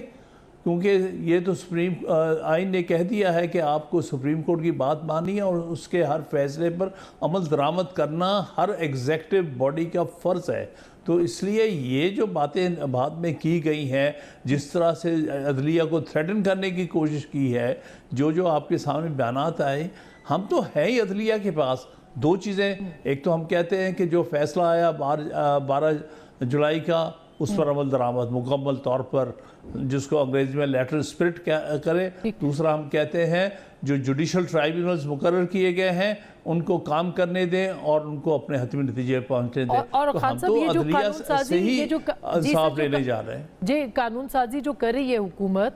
क्योंकि ये तो सुप्रीम आइन ने कह दिया है कि आपको सुप्रीम कोर्ट की बात माननी है और उसके हर फैसले पर अमल दरामद करना हर एग्जेक्टिव बॉडी का फ़र्ज़ है। तो इसलिए ये जो बातें बाद में की गई हैं, जिस तरह से अदलिया को थ्रेटन करने की कोशिश की है, जो आपके सामने बयानात आए, हम तो है ही अदलिया के पास दो चीज़ें। एक तो हम कहते हैं कि जो फैसला आया 12 जुलाई का, उस पर अमल दरामद मुकम्मल तौर पर, जिसको अंग्रेजी में लेटर स्पिरिट करे। दूसरा हम कहते हैं जो जुडिशल ट्राइब्यूनल्स मुकर्रर किए गए हैं उनको काम करने दें और उनको अपने हतमी नतीजे पहुंचने दें। और तो खान हम साहब, तो ये जो अदलिया कानून साजी, से ही ये जो इंसाफ लेने जा रहे हैं। जी, कानून साजी जो कर रही है हुकूमत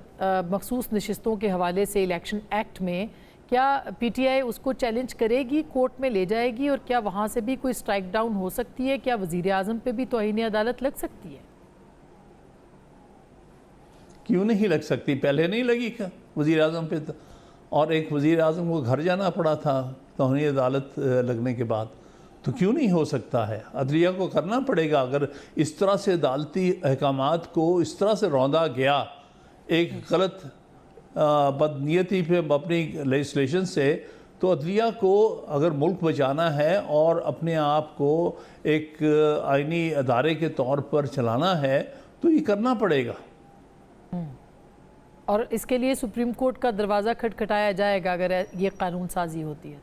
मखसूस नशिस्तों के हवाले से इलेक्शन एक्ट में, क्या पीटीआई उसको चैलेंज करेगी, कोर्ट में ले जाएगी, और क्या वहाँ से भी कोई स्ट्राइक डाउन हो सकती है? क्या वज़ीर आज़म पे भी तौहीन अदालत लग सकती है? क्यों नहीं लग सकती? पहले नहीं लगी क्या वज़ीर आज़म पे? और एक वज़ीर आज़म को घर जाना पड़ा था तौहीन अदालत लगने के बाद, तो क्यों नहीं हो सकता है? अदलिया को करना पड़ेगा। अगर इस तरह से अदालती अहकामात को इस तरह से रौंदा गया एक गलत बदनीयती पे अपनी लेजिस्लेशन से, तो अदलिया को अगर मुल्क बचाना है और अपने आप को एक आइनी अदारे के तौर पर चलाना है तो ये करना पड़ेगा। और इसके लिए सुप्रीम कोर्ट का दरवाज़ा खटखटाया जाएगा अगर ये कानून साजी होती है?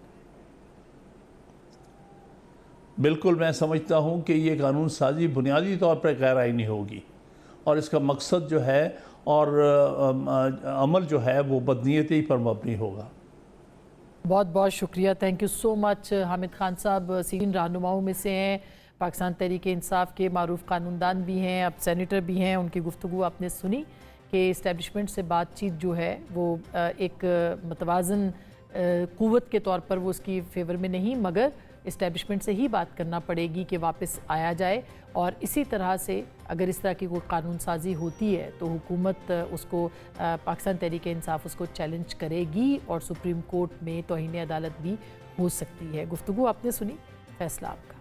बिल्कुल, मैं समझता हूँ कि ये कानून साजी बुनियादी तौर पर गैर आइनी होगी और इसका मकसद जो है और अमल जो है वो बदनीयती पर मबनी होगा। बहुत बहुत शुक्रिया, thank you so much. Hamid Khan साहब सीनियर रहनुमाओं में से हैं, पाकिस्तान तहरीक इंसाफ के मारूफ कानूनदान भी हैं, अब सेनेटर भी हैं। उनकी गुफ्तगू आपने सुनी कि इस्टेब्लिशमेंट से बातचीत जो है वो एक मतवाज़न क़ुव्वत के तौर पर वो उसकी फेवर में नहीं, मगर इस्टेब्लिशमेंट से ही बात करना पड़ेगी कि वापस आया जाए। और इसी तरह से अगर इस तरह की कोई कानून साजी होती है तो हुकूमत उसको पाकिस्तान तहरीक इंसाफ उसको चैलेंज करेगी और सुप्रीम कोर्ट में तौहीन अदालत भी हो सकती है। गुफ्तगू आपने सुनी, फैसला आपका।